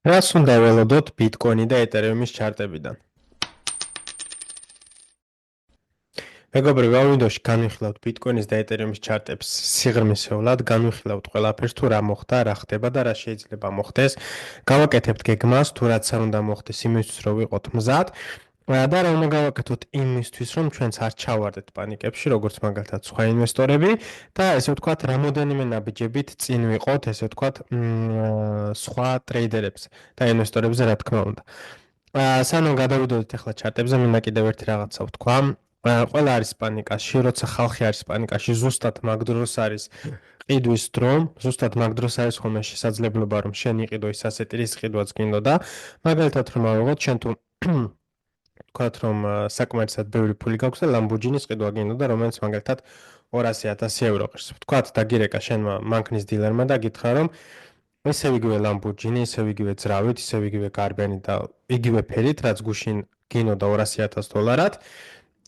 რას უნდა ველოდოთ ბიტკოინი და ეთერიუმის ჩარტებიდან? მეგობრებო, ამ ვიდეოში განვიხილავთ ბიტკოინის და ეთერიუმის ჩარტებს სიღრმისეულად, განვიხილავთ ყველაფერს, თუ რა მოხდა, რა ხდება და რა შეიძლება მოხდეს. გავაკეთებთ გეგმას, თუ რაც არ უნდა მოხდეს იმისთვის, რომ ვიყოთ მზად. და რა უნდა გავაკეთოთ იმისთვის, რომ ჩვენც არ ჩავარდეთ პანიკებში, როგორც მაგალითად სხვა ინვესტორები და ესე ვთქვათ, რამოდენიმე ნაბიჯებით წინ ვიყოთ, ესე ვთქვათ, სხვა ტრეიდერებს და ინვესტორებზე, რა თქმა უნდა. სანამ გადავიდოდეთ ახლა ჩარტებზე, მინდა კიდევ ერთი რაღაცა ვთქვა. ყველა არის პანიკაში, როცა ხალხი არის პანიკაში, ზუსტად მაგ დროს არის ყიდვის დრო, ზუსტად მაგ დროს არის ხოლმე შესაძლებლობა, რომ შენ იყიდო ის ასეთი რის ყიდვაც გინდოდა. მაგალითად, რომ ავიღოთ, შენ თუ ვთქვათ, რომ საკმარისად ბევრი ფული გაქვს და ლამბორჯინის ყიდვა გინდოდა, რომელიც მაგალითად 200.000 евро ყირს. ვთქვათ, დაგირეკა შენმა მანქანის დილერმა და გითხრა, რომ ისევ იგივე ლამბორჯინი, ისევ იგივე ძრავით, ისევ იგივე გარბენი და იგივე ფერით, რაც გუშინ გინდოდა $200,000-ად.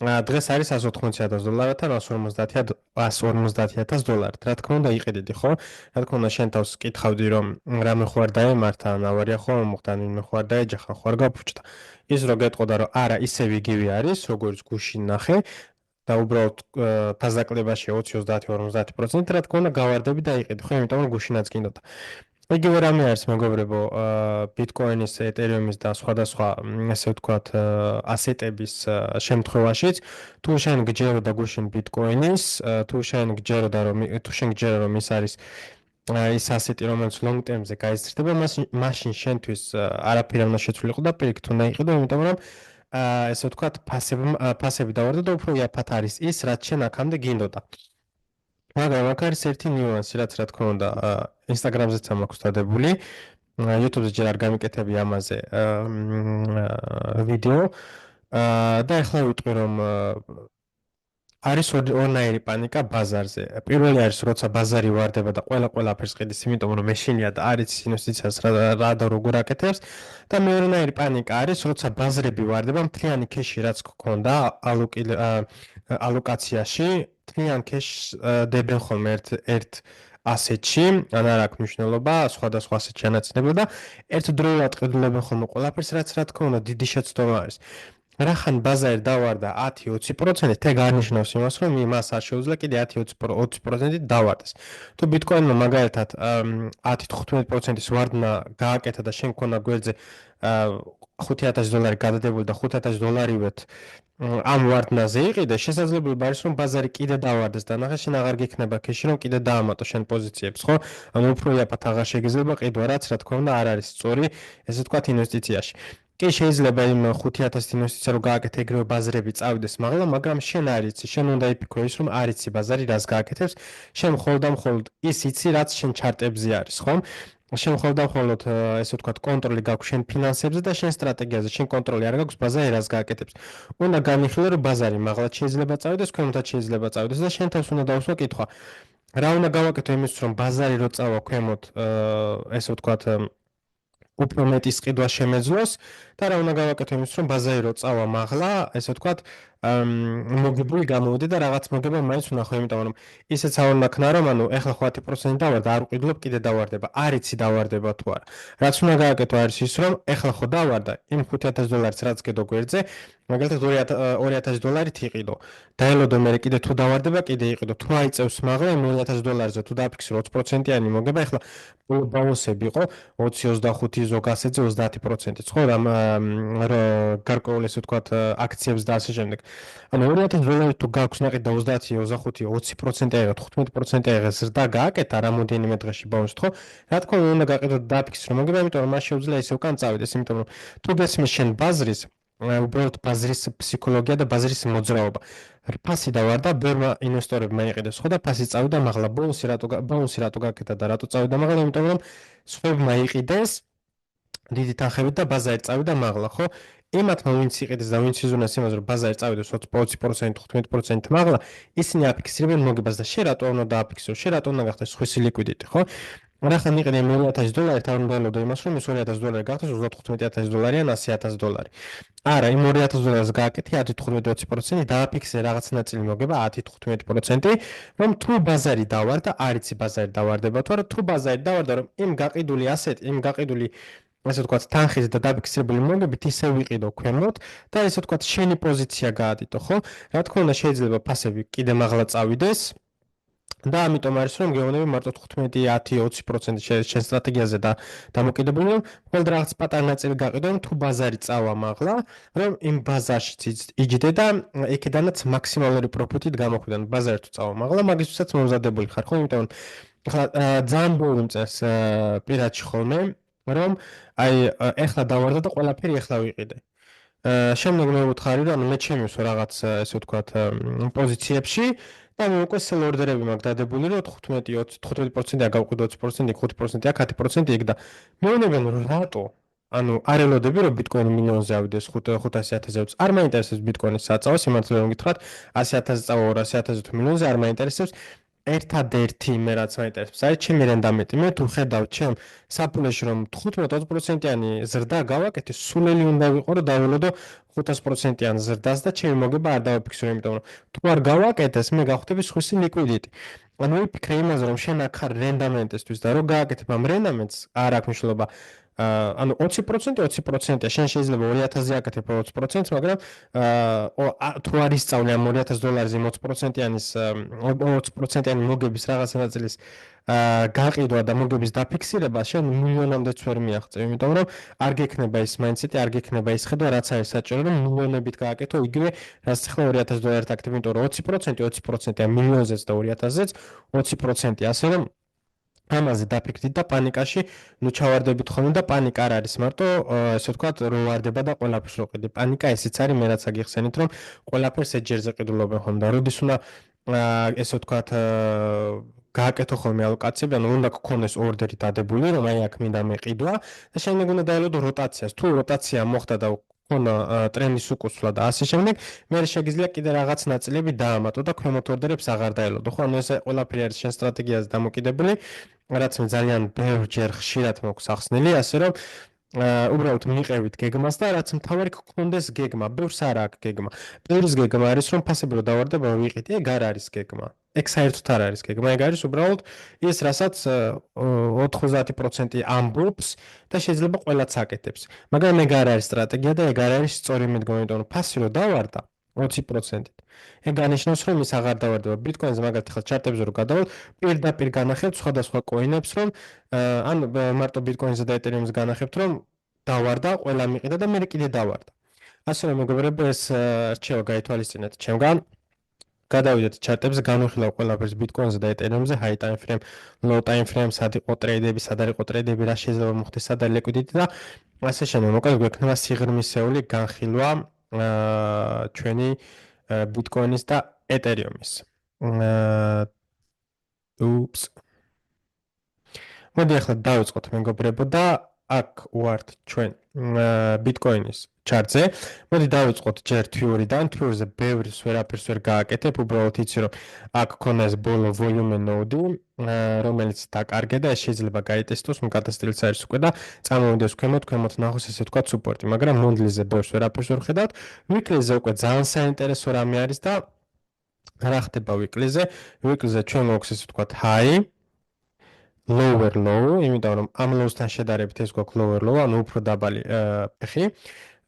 დღეს არის $180,000 ან $150,000. რა თქმა უნდა, იყიდი ხო? რა თქმა უნდა, შენ თავს კითხავდი, რომ რამე ხო არ დაემართა, ან ავარია ხო მოხდა, ვინმე ხო არ დაეჯახა, ხო არ გაფუჭდა. ის რო გეტყოდა, რომ არა, ისევ იგივე არის, როგორც გუშინ ნახე და უბრალოდ ფაზაკლებაში 20-30-50%, რა თქმა უნდა, გავარდები და იყიდი ხო, იმიტომ რომ გუშინაც გინდოდა. იგივე რამე არის მეგობრებო, ბიტკოინის, ეთერიუმის და სხვადასხვა, ასე ვთქვათ, ასეტების შემთხვევაშიც, თუ შენ გჯეროდა გუშინ ბიტკოინის, თუ შენ გჯეროდა რომ ის არის ის ასეთი, რომელიც long term-ზე გაიზრდება, მაშინ შენთვის არაფერი არ უნდა შეცვლილიყო და პირიქით უნდა იყიდო, იმიტომ რომ ესე ვთქვათ, ფასები დავარდა და უფრო იაფად არის ის, რაც შენ აქამდე გინდოდა. მაგრამ აქ არის ერთი ნიუანსი, რაც რა თქმა უნდა, Instagram-ზეც მაქვს დადებული. YouTube-ზე ჯერ არ გამიკეთები ამაზე ვიდეო. და ახლა ვიტყვი, რომ არის ორნაირი პანიკა ბაზარზე. პირველი არის, როცა ბაზარი ვარდება და ყველაფერს ყიდის, იმიტომ რომ მეშინია და არის ინვესტიციას რა და როგორ აკეთებს. და მეორნაირი პანიკა არის, როცა ბაზრები ვარდება, მთლიანი ქეში რაც გქონდა ალოკაციაში, მთლიან ქეშს დებენ ხოლმე ერთ ასეთში, ან არ აქვს მნიშვნელობა, სხვადასხვა ასეთში ანაწილება და ერთდროულად ყიდულებენ ხოლმე ყველაფერს, რაც რა თქმა უნდა დიდი შეცდომა არის. რახან ბაზარი დავარდა 10-20%, თე გარნიშნავს იმას, რომ იმას არ შეუძლია კიდე 10-20% დავარდეს. თუ ბიტკოინმა მაგალითად 10-15%-ის ვარდნა გააკეთა და შენ ქონა გვერდზე $5,000 გადადებული და $5,000-ივეთ ამ ვარდნაზე იყიდე, შესაძლებლობა არის, რომ ბაზარი კიდე დავარდეს და ნახე შენ აღარ გიქნება ქეში, რომ კიდე დაამატო შენ პოზიციებს, ხო? ანუ უფრო იაფად აღარ შეგიძლება ყიდვა, რაც რა თქმა უნდა არ არის სწორი, ესე ვთქვათ, ინვესტიციაში. კი შეიძლება იმ 5,000 ინვესტიცია რო გააკეთე ეგრევე ბაზრები წავიდეს მაღლა, მაგრამ შენ არ იცი, შენ უნდა იფიქრო ის, რომ არ იცი ბაზარი რას გააკეთებს, შენ მხოლოდ ის იცი, რაც შენ ჩარტებზე არის, ხო? შენ მხოლოდ ესე ვთქვათ, კონტროლი გაქვს შენ ფინანსებზე და შენ სტრატეგიაზე, შენ კონტროლი არ გაქვს ბაზარი რას გააკეთებს. უნდა განიხილო, რომ ბაზარი მაღლაც შეიძლება წავიდეს, ქვემოთაც შეიძლება წავიდეს და შენ თავს უნდა დაუსვა კითხვა. რა უნდა გავაკეთო იმისთვის, რომ ბაზარი რო წავა ქვემოთ, ესე ვთქვათ, უფრო მეტის ყიდვა შემეძლოს და რა უნდა გავაკეთო იმისთვის, რომ ბაზარი რო წავა მაღლა, ესე ვთქვათ, მოგებული გამოვიდე და რაღაც მოგება მაინც ვნახო, იმიტომ რომ ისეც არ უნდა ქნა, რომ ანუ ეხლა 10% დავარდა, არ ვყიდულობ, კიდე დავარდება. არ იცი დავარდება თუ არა. რაც უნდა გააკეთო არის ის, რომ ეხლა ხო დავარდა, იმ $5,000-ს რაც გედო გვერდზე, მაგალითად $2,000-ით იყიდო. დაელოდო მე კიდე თუ დავარდება, კიდე იყიდო. თუ აიწევს მაღლა იმ $2,000-ზე, თუ დააფიქსირო 20%-იანი მოგება, ეხლა ბაუსები იყო 20-25 ზოგ ასეთზე 30%-იც, ხო, გარკვეული ესე ვთქვათ აქციებს და ასე შემდეგ. ანუ $2,000 თუ გაქვს ნაყიდ და 30, 25, 20% აიღეთ, 15% აიღეს და გააკეთა რამოდენიმე დღეში ბაუნსით, ხო? რა თქმა უნდა, უნდა გააკეთოთ დააფიქსირო მოგება, იმიტომ რომ მას შეუძლია ისე უკან წავიდეს, იმიტომ რომ თუ გესმის შენ ბაზრის, უბრალოდ ბაზრის ფსიქოლოგია და ბაზრის მოძრაობა. ფასი დავარდა, ბევრმა ინვესტორებმა იყიდეს, ხო და ფასი წავიდა მაღლა, ბაუნსი რატო გააკეთა და რატო წავიდა მაღლა, იმიტომ რომ სხვებმა იყიდეს დიდი თანხებით და ბაზარი წავიდა მაღლა, ხო? ემათმა ვინც იყიდეს და ვინც იზრუნეს იმას, რომ ბაზარი წავიდეს 20%, 15% მაღლა, ისინი აფიქსირებენ მოგებას და შენ რატო უნდა დააფიქსირო, შენ რატო უნდა გახდეს სხვისი ლიკვიდიტი, ხო? რახან იყიდე $2,000, არ უნდა ელოდო იმას, რომ ის $2,000 გახდეს $15,000 ან $100,000. არა, იმ $2,000-ს გააკეთე 10-15-20%, დააფიქსე რაღაც ნაწილი მოგება 10-15%, რომ თუ ბაზარი დავარდა, არ იცი ბაზარი დავარდება თუ არა, თუ ბაზარი დავარდა, რომ იმ გაყიდული ასეთი, იმ გაყიდული ასე ვთქვათ, თანხის და დაფიქსირებული მოგებით ისე ვიყიდო ქვემოთ და ესე ვთქვათ, შენი პოზიცია გაადიტო, ხო? რა თქმა უნდა, შეიძლება ფასები კიდე მაღლა წავიდეს. და ამიტომ არის რომ გეუბნები მარტო 15, 10, 20% შენ სტრატეგიაზე და დამოკიდებული რომ მხოლოდ რაღაც პატარა ნაწილი გაყიდო რომ თუ ბაზარი წავა მაღლა რომ იმ ბაზარშიც იჯდე და ეკედანაც მაქსიმალური პროფიტით გამოხვიდე ბაზარი თუ წავა მაღლა მაგისთვისაც მომზადებული ხარ ხო იმიტომ რომ ახლა ძალიან ბევრი მწერს პირადში ხოლმე რომ აი ეხლა დავარდა და ყველაფერი ეხლა ვიყიდე შემდეგ მე ვუთხარი რომ მე ჩემივსო რაღაც ესე ვთქვათ პოზიციებში და მე უკვე სელ ორდერები მაქვს დადებული რომ 15% აგავყიდო 20% 5% აქ 10% იქ და მეუბნებიან რომ რატო ანუ არ ელოდები რომ ბიტკოინი მილიონზე ავიდეს 500,000-ზე არ მაინტერესებს ბიტკოინის საწავა სიმართლე რომ გითხრათ 100,000 წავა 200,000 თუ მილიონზე არ მაინტერესებს ერთადერთი მე რაც მაინტერესებს არის ჩემი რენდამენტი მე თუ ხედავ ჩემ საფულეში რომ 15-20%-იანი ზრდა გავაკეთე სულელი უნდა ვიყო რომ დაველოდო 500%-იან ზრდას და ჩემი მოგება არ დავაფიქსირო იმიტომ რომ თუ არ გავაკეთეს მე გავხდები სხვისი ლიკვიდიტი ანუ ვიფიქრე იმაზე რომ შენ აქ ხარ რენდამენტისთვის და რომ გააკეთებ ამ რენდამენტს არ აქვს მნიშვნელობა ანუ 20%-ია შენ შეიძლება 2000-ზე აკეთებ 20%, მაგრამ თუ არ ისწავლე ამ $2,000-ზე 20%-იანის 20%-იანი მოგების რაღაცა ნაწილის გაყიდვა და მოგების დაფიქსირება შენ მილიონამდეც ვერ მიაღწევ, იმიტომ რომ არ გექნება ის მაინდსეტი, არ გექნება ის ხედვა, რაც არის საჭირო, რომ მილიონებით გააკეთო იგივე, რაც ახლა $2,000-ით აკეთებ, იმიტომ რომ 20%-ია მილიონზეც და 2,000-ზეც 20%, ასე რომ ამაზე დაფიქრდით და პანიკაში ნუ ჩავარდებით ხოლმე და პანიკა არ არის მარტო ესე ვთქვათ რომ ვარდება და ყველაფერს ვყიდი. პანიკა ესეც არის მე რაც აგიხსენით რომ ყველაფერს ეჯერზე ყიდულობენ ხოლმე და როდის უნდა ესე ვთქვათ გააკეთო ხოლმე ალოკაციები, ანუ უნდა გქონდეს ორდერი დადებული რომ აი აქ მინდა მეყიდვა და შემდეგ უნდა დაელოდო როტაციას. თუ როტაცია მოხდა და ხონა ტრენდის უკუსვლა და ასე შემდეგ, მე შეგიძლია კიდე რაღაც ნაწილები დაამატო და ქვემოთ ორდერებს აღარ დაელოდო. ხო, ანუ ეს ყველაფერი არის შენ სტრატეგიაზე დამოკიდებული. რაც მე ძალიან ბევრჯერ ხშირად მაქვს ახსნილი, ასე რომ უბრალოდ მიყევით გეგმას და რაც მთავარი გქონდეს გეგმა, ბევრს არ აქვს გეგმა. ბევრის გეგმა არის რომ ფასები რო დავარდება ვიყიდე, ეგ არ არის გეგმა. ეგ საერთოდ არ არის გეგმა, ეგ არის უბრალოდ ის რასაც 90% ამბობს და შეიძლება ყველაც აკეთებს. მაგრამ ეგ არ არის სტრატეგია და ეგ არ არის სწორი მიდგომა, იმიტომ რომ ფასი რო დავარდა 20%-ით. ეგ განიშნავს რომ ის აღარ დავარდება ბიტკოინზე მაგალითად ხალხ ჩარტებზე რო გადავალ პირდაპირ განახებთ სხვადასხვა კოინებს რომ ან მარტო ბიტკოინზე და ეთერიუმზე განახებთ რომ დავარდა ყველა მიყიდა და მე კიდე დავარდა ასე რომ მეგობრებო ეს რჩევა გაითვალისწინეთ ჩემგან გადავიდეთ ჩარტებზე განვიხილავ ყველაფერს ბიტკოინზე და ეთერიუმზე high time frame low time frame სად იყო ტრეიდები სად არ იყო ტრეიდები რა შეიძლება მოხდეს სად არის ლიკვიდიტი და ასე შემდეგ მოკლედ გვექნება სიღრმისეული განხილვა ჩვენი ბიტკოინის და ეთერიუმის. უპს. მოდი ახლა დავიწყოთ მეგობრებო და აქ ვართ ჩვენ ბიტკოინის ჩარტზე. მოდი დავიწყოთ ჯერ თვიურიდან. თვიურზე ბევრი ვერაფერს ვერ გააკეთებ, უბრალოდ იცი რომ აქ ქონა ეს ბოლო volume node, რომელიც დაკარგე და ეს შეიძლება გაიტესტოს, მკადასტრილიც არის უკვე და წამოვიდეს ქვემოთ ნახოს ესე თქვა სუპორტი, მაგრამ მონდლიზე ბევრს ვერაფერს ვერ ხედავთ. ვიკლიზე უკვე ძალიან საინტერესო რამე არის და რა ხდება ვიკლიზე? ვიკლიზე ჩვენ გვაქვს ესე ვთქვათ high lower low, იმიტომ რომ ამ low-სთან შედარებით ეს გვაქვს lower low, ანუ უფრო დაბალი ფეხი.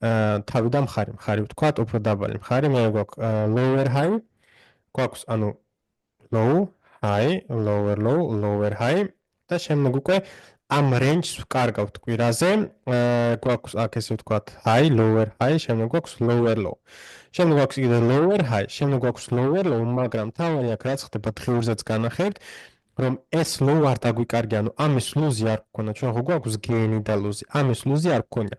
თავი და მხარი ვთქვათ, უფრო დაბალი მხარი, მე გვაქვს lower high, გვაქვს ანუ low, high, lower low, lower high და შემდეგ უკვე ამ range-ს ვკარგავთ კვირაზე. გვაქვს აქ ესე ვთქვათ high, lower high, შემდეგ გვაქვს lower low. შემდეგ გვაქვს კიდე lower high, შემდეგ გვაქვს lower low, მაგრამ თავი აქ რაც ხდება დღიურზეც განახებთ, რომ ეს low არ დაგვიკარგე, ანუ ამის ლუზი არ გქონა, ჩვენ ხო გვაქვს გეინი და ლუზი, ამის ლუზი არ გქონია.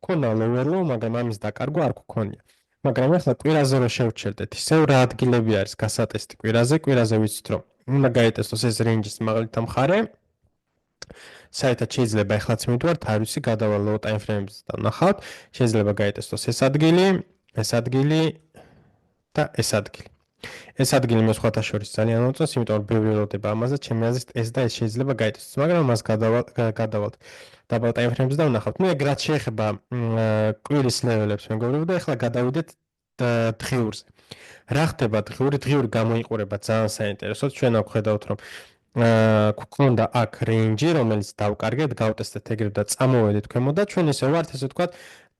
გქონა lower low, მაგრამ ამის დაკარგვა არ გქონია. მაგრამ ახლა კვირაზე რო შევჩერდეთ, ისევ რა ადგილები არის გასატესტი კვირაზე ვიცით რომ უნდა გაიტესტოს ეს range-ის მაგალითად მხარე. საერთოდ შეიძლება ახლაც მივდივართ, არ ვიცი, გადავალ low time frame-ს და ნახავთ, შეიძლება გაიტესტოს ეს ადგილი და ეს ადგილი. ეს ადგილი მე სხვათა შორის ძალიან მოწონს, იმიტომ რომ ბევრი როდება ამაზე, ჩემი აზრით ეს და ეს შეიძლება გაიტესტოს, მაგრამ მას გადავალთ double time frame-ს და ვნახავთ. მე ეგ რაც შეეხება კვირის level-ებს მეგობრებო და ახლა გადავიდეთ დღიურზე. რა ხდება დღიური გამოიყურება ძალიან საინტერესოდ, ჩვენ აქ ხედავთ რომ გვქონდა აქ range, რომელიც დავკარგეთ, გავტესტეთ ეგრევე და წამოვედით ქვემოთ და ჩვენ ისე ვართ, ესე ვთქვათ,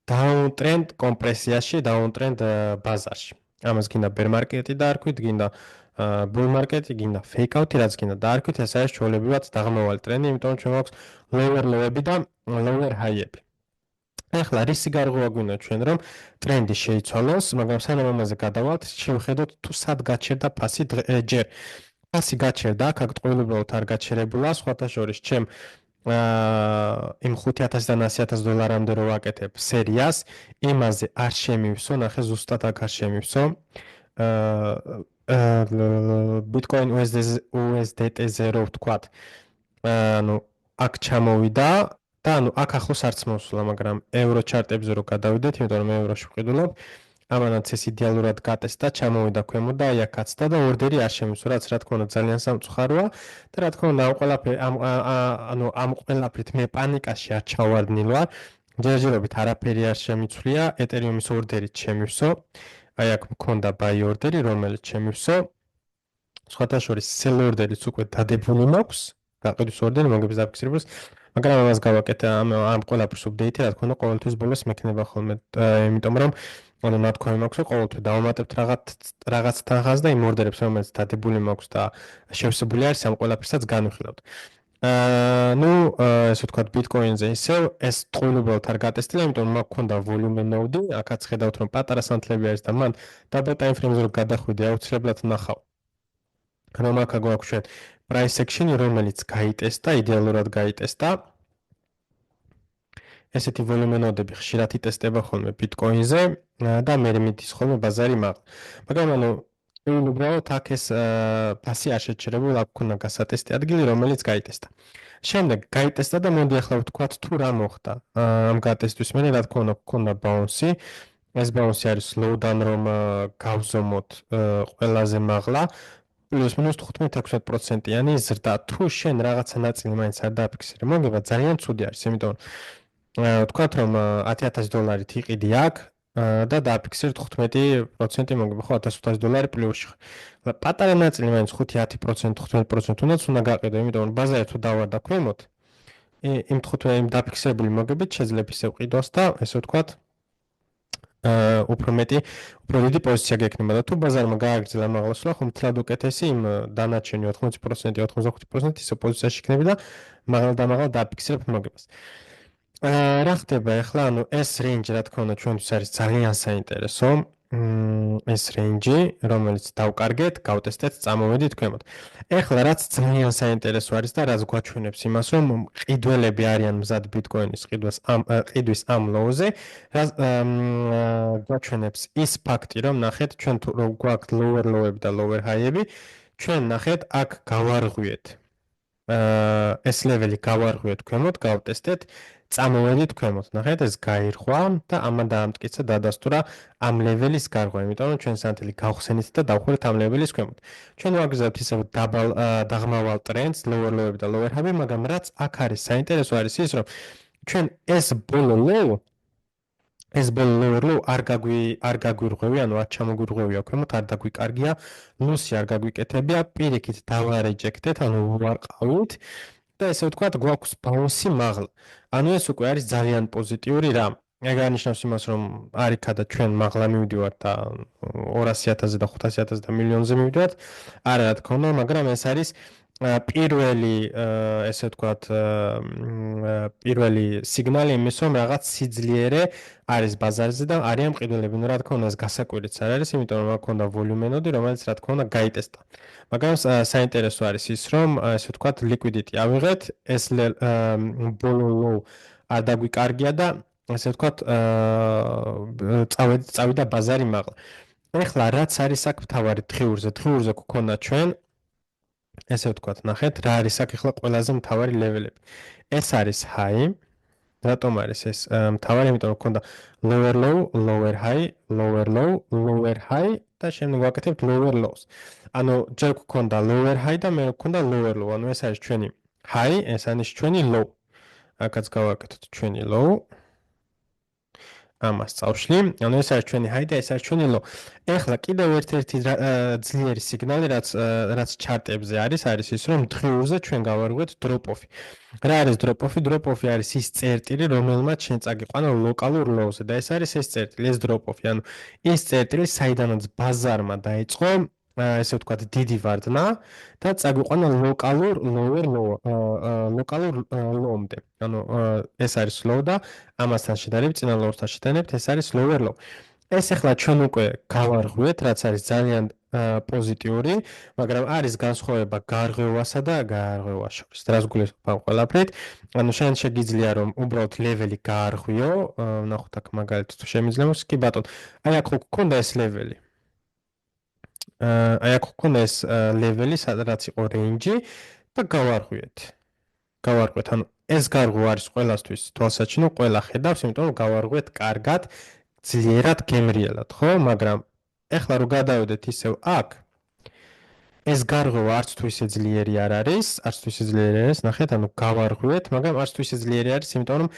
downtrend კომპრესიაში, downtrend ბაზარში. ამას გინდა bear market-ი დაარქვით, გინდა bull market-ი, გინდა fake out-ი, რაც გინდა დაარქვით, ეს არის ჩვეულებრივად დაღმავალი ტრენდი, იმიტომ რომ ჩვენ გვაქვს lower low-ები და lower high-ები. ეხლა რისი გარღვევა გვინდა ჩვენ რომ ტრენდი შეიცვალოს, მაგრამ სანამ ამაზე გადავალთ, შევხედოთ თუ სად გაჩერდა ფასი ჯერ. ფასი გაჩერდა, აქ აქტუალურად არ გაჩერებულა, სხვათა შორის ჩემ იმ 5000-დან 100000 დოლარამდე რო ვაკეთებ სერიას, იმაზე არ შემივსო, ნახე ზუსტად აქ არ შემივსო. Bitcoin USDT-ზე რო ვთქვათ, ანუ აქ ჩამოვიდა და ანუ აქ ახლოს არც მოსულა, მაგრამ ევრო ჩარტებზე რო გადავიდეთ, იმიტომ რომ ევროში ვყიდულობ, ამანაც ეს იდეალურად გატესტა, ჩამოვიდა ქვემოთ და აი აქ აცდა და ორდერი არ შემისვა, რაც რა თქმა უნდა ძალიან სამწუხაროა და რა თქმა უნდა ამ ყველაფრით მე პანიკაში არ ჩავარდნილვარ. ჯერჯერობით არაფერი არ შემიცვლია, ეთერიუმის ორდერით შემივსო. აი აქ მქონდა buy ორდერი, რომელიც შემივსო. სხვათა შორის sell ორდერიც უკვე დადებული მაქვს, გაყიდვის ორდერი მოგების დაფიქსირებას, მაგრამ ამას გავაკეთე ამ ყველაფრის update-ი, რა თქმა უნდა ყოველთვის ბოლოს მექნება ხოლმე, იმიტომ რომ ანუ ნათქვამი მაქვს, რომ ყოველთვის დავამატებთ რაღაც თანხას და იმ ორდერებს, რომელიც დადებული მაქვს და შევსებული არის, ამ ყველაფერსაც განვიხილავთ. ну, ესე ვთქვათ, Bitcoin-ზე ისევ ეს ყოველგვარად არ გატესტილა, იმიტომ რომ მაქვს ქონდა volume node, აქაც ხედავთ, რომ პატარა სანთლები არის და მან double time frame-ზე რო გადახვიდე, აუცილებლად ნახავ. რომ აქ გვაქვს ჩვენ price action-ი, რომელიც გაიტესტა, იდეალურად გაიტესტა. ესეთი volume node-ები ხშირად იტესტება ხოლმე Bitcoin-ზე და მე მიდის ხოლმე ბაზარი მაგ. მაგრამ ანუ უბრალოდ აქ ეს ფასი არ შეჩერებულა, აქ ქონა გასატესტი ადგილი, რომელიც გაიტესტა. შემდეგ გაიტესტა და მოდი ახლა ვთქვათ თუ რა მოხდა. ამ გატესტვის მერე რა თქმა უნდა ქონდა bounce-ი. ეს bounce-ი არის slowdown, რომ გავზომოთ ყველაზე მაღლა. plus minus 15-16%-იანი ზრდა. თუ შენ რაღაცა ნაწილი მაინც არ დაფიქსირე, მოგება ძალიან ცუდი არის, იმიტომ ვთქვათ რომ $10,000 იყიდი აქ და დაფიქსირეთ 15% მოგება ხო $1500 პლუსში. პატარა ნაწილი მაინც 5-10%, 15% უნდა გაყიდო, იმიტომ რომ ბაზარი თუ დავარდა ქვემოთ, იმ დაფიქსირებული მოგებით შეძლებ ისევ ყიდოს და ესე ვთქვათ უფრო დიდი პოზიცია გექნება და თუ ბაზარმა გააგრძელა მაღლა, ხომ თლად უკეთესი იმ დანარჩენი 80%, 85% ისე პოზიციაში იქნები და მაღლა დაფიქსირებ მოგებას. რა ხდება ახლა, ანუ ეს range რა თქმა უნდა ჩვენთვის არის ძალიან საინტერესო. ეს range, რომელიც დავკარგეთ, გავტესტეთ, წამოვედით ქვემოთ. ახლა რაც ძალიან საინტერესო არის და რაც გვაჩვენებს იმას, რომ ყიდველები არიან მზად Bitcoin-ის ყიდვის ამ low-ზე, გვაჩვენებს ის ფაქტი, რომ ნახეთ, ჩვენ თუ გვაქვს lower low-ები და lower high-ები, ჩვენ ნახეთ, აქ გავარღვიეთ. ეს level-ი გავარღვიეთ ქვემოთ, გავტესტეთ, წამოვედით ქვემოთ. ნახეთ, ეს გაირღვა და ამან დაამტკიცა დადასტურა ამ level-ის გარღვა, იმიტომ რომ ჩვენ სანთელი გავხსენით და დავხვდეთ ამ level-ის ქვემოთ. ჩვენ ვაგრძელებთ ისევ დაღმავალ ტრენდს, lower low-ები და lower high-ები, მაგრამ რაც აქ არის საინტერესო არის ის, რომ ჩვენ ეს ბოლო low არ გაგვირღვევი, ანუ არ ჩამოგვირღვევია ქვემოთ, არ დაგვიკარგია, ლუსი არ გაგვიკეთებია, პირიქით დავარეჯექტეთ, ანუ ვარყავით და ესე ვთქვათ, გვაქვს bounce-ი მაღლა. ანუ ეს უკვე არის ძალიან პოზიტიური რამ. ეგ არნიშნავს იმას, რომ არიქა და ჩვენ მაღლა მივდივართ და 200,000-ზე და 500,000-ზე და მილიონზე მივდივართ. არა, რა თქმა უნდა, მაგრამ ეს არის პირველი ესე ვთქვათ პირველი სიგნალი იმის, რომ რაღაც სიძლიერე არის ბაზარზე და არიან მყიდველები. ნუ რა თქმა უნდა, ეს გასაკვირიც არ არის, იმიტომ რომ აქ ქონდა volume node, რომელიც რა თქმა უნდა გაიტესტა. მაგრამ საინტერესო არის ის, რომ ესე ვთქვათ liquidity ავიღეთ, ეს ბოლო low არ დაგვიკარგია და ესე ვთქვათ წავიდა ბაზარი მაღლა. ეხლა რაც არის აქ მთავარი დღიურზე გქონდა ჩვენ ესე ვთქვათ, ნახეთ, რა არის აქ ახლა ყველაზე მთავარი level-ები. ეს არის high. რატომ არის ეს მთავარი? იმიტომ რომ გქონდა lower low, lower high, lower low, lower high და შემდეგ ვაკეთებთ lower lows. ანუ ჯერ გქონდა lower high და მე გქონდა lower low. ანუ ეს არის ჩვენი high, ეს არის ჩვენი low. აქაც გავაკეთოთ ჩვენი low. ამას წავშლი. ანუ ეს არის ჩვენი high და ეს არის ჩვენი low. ეხლა კიდევ ერთ-ერთი ძლიერი სიგნალი, რაც ჩარტებზე არის ის, რომ დღიურზე ჩვენ გავარღვიეთ drop-off-ი. რა არის drop-off-ი? Drop-off-ი არის ის წერტილი, რომელმაც შენ წაგიყვანა ლოკალურ low-ზე და ეს არის ეს წერტილი, ეს drop-off-ი. ანუ ის წერტილი, საიდანაც ბაზარმა დაიწყო, ესე ვთქვათ, დიდი ვარდნა და წაგვიყვანა ლოკალურ lower low, ლოკალურ low-მდე. ანუ ეს არის low და ამასთან შედარებით, წინა low-სთან შედარებით, ეს არის lower low. ეს ახლა ჩვენ უკვე გავარღვიეთ, რაც არის ძალიან პოზიტიური, მაგრამ არის განსხვავება გარღვევასა და გაარღვევას შორის. რას გულისხმობ ყველაფრით? ანუ შენ შეგიძლია რომ უბრალოდ ლეველი გაარღვიო, ნახოთ აქ მაგალითად თუ შემიძლია, კი ბატონო. აი აქ გქონდა ეს ლეველი. აი აქ გქონდა ეს ლეველი, სადაც იყო რეინჯი და გავარღვიეთ. ანუ ეს გარღვევა არის ყველასთვის თვალსაჩინო, ყველა ხედავს, იმიტომ რომ გავარღვიეთ კარგად, ძლიერად, გემრიელად, ხო? მაგრამ ეხლა რო გადავედეთ ისევ აქ, ეს გარღვევა არც თუ ისე ძლიერი არ არის, ნახეთ, ანუ გავარღვიეთ, მაგრამ არც თუ ისე ძლიერი არის, იმიტომ რომ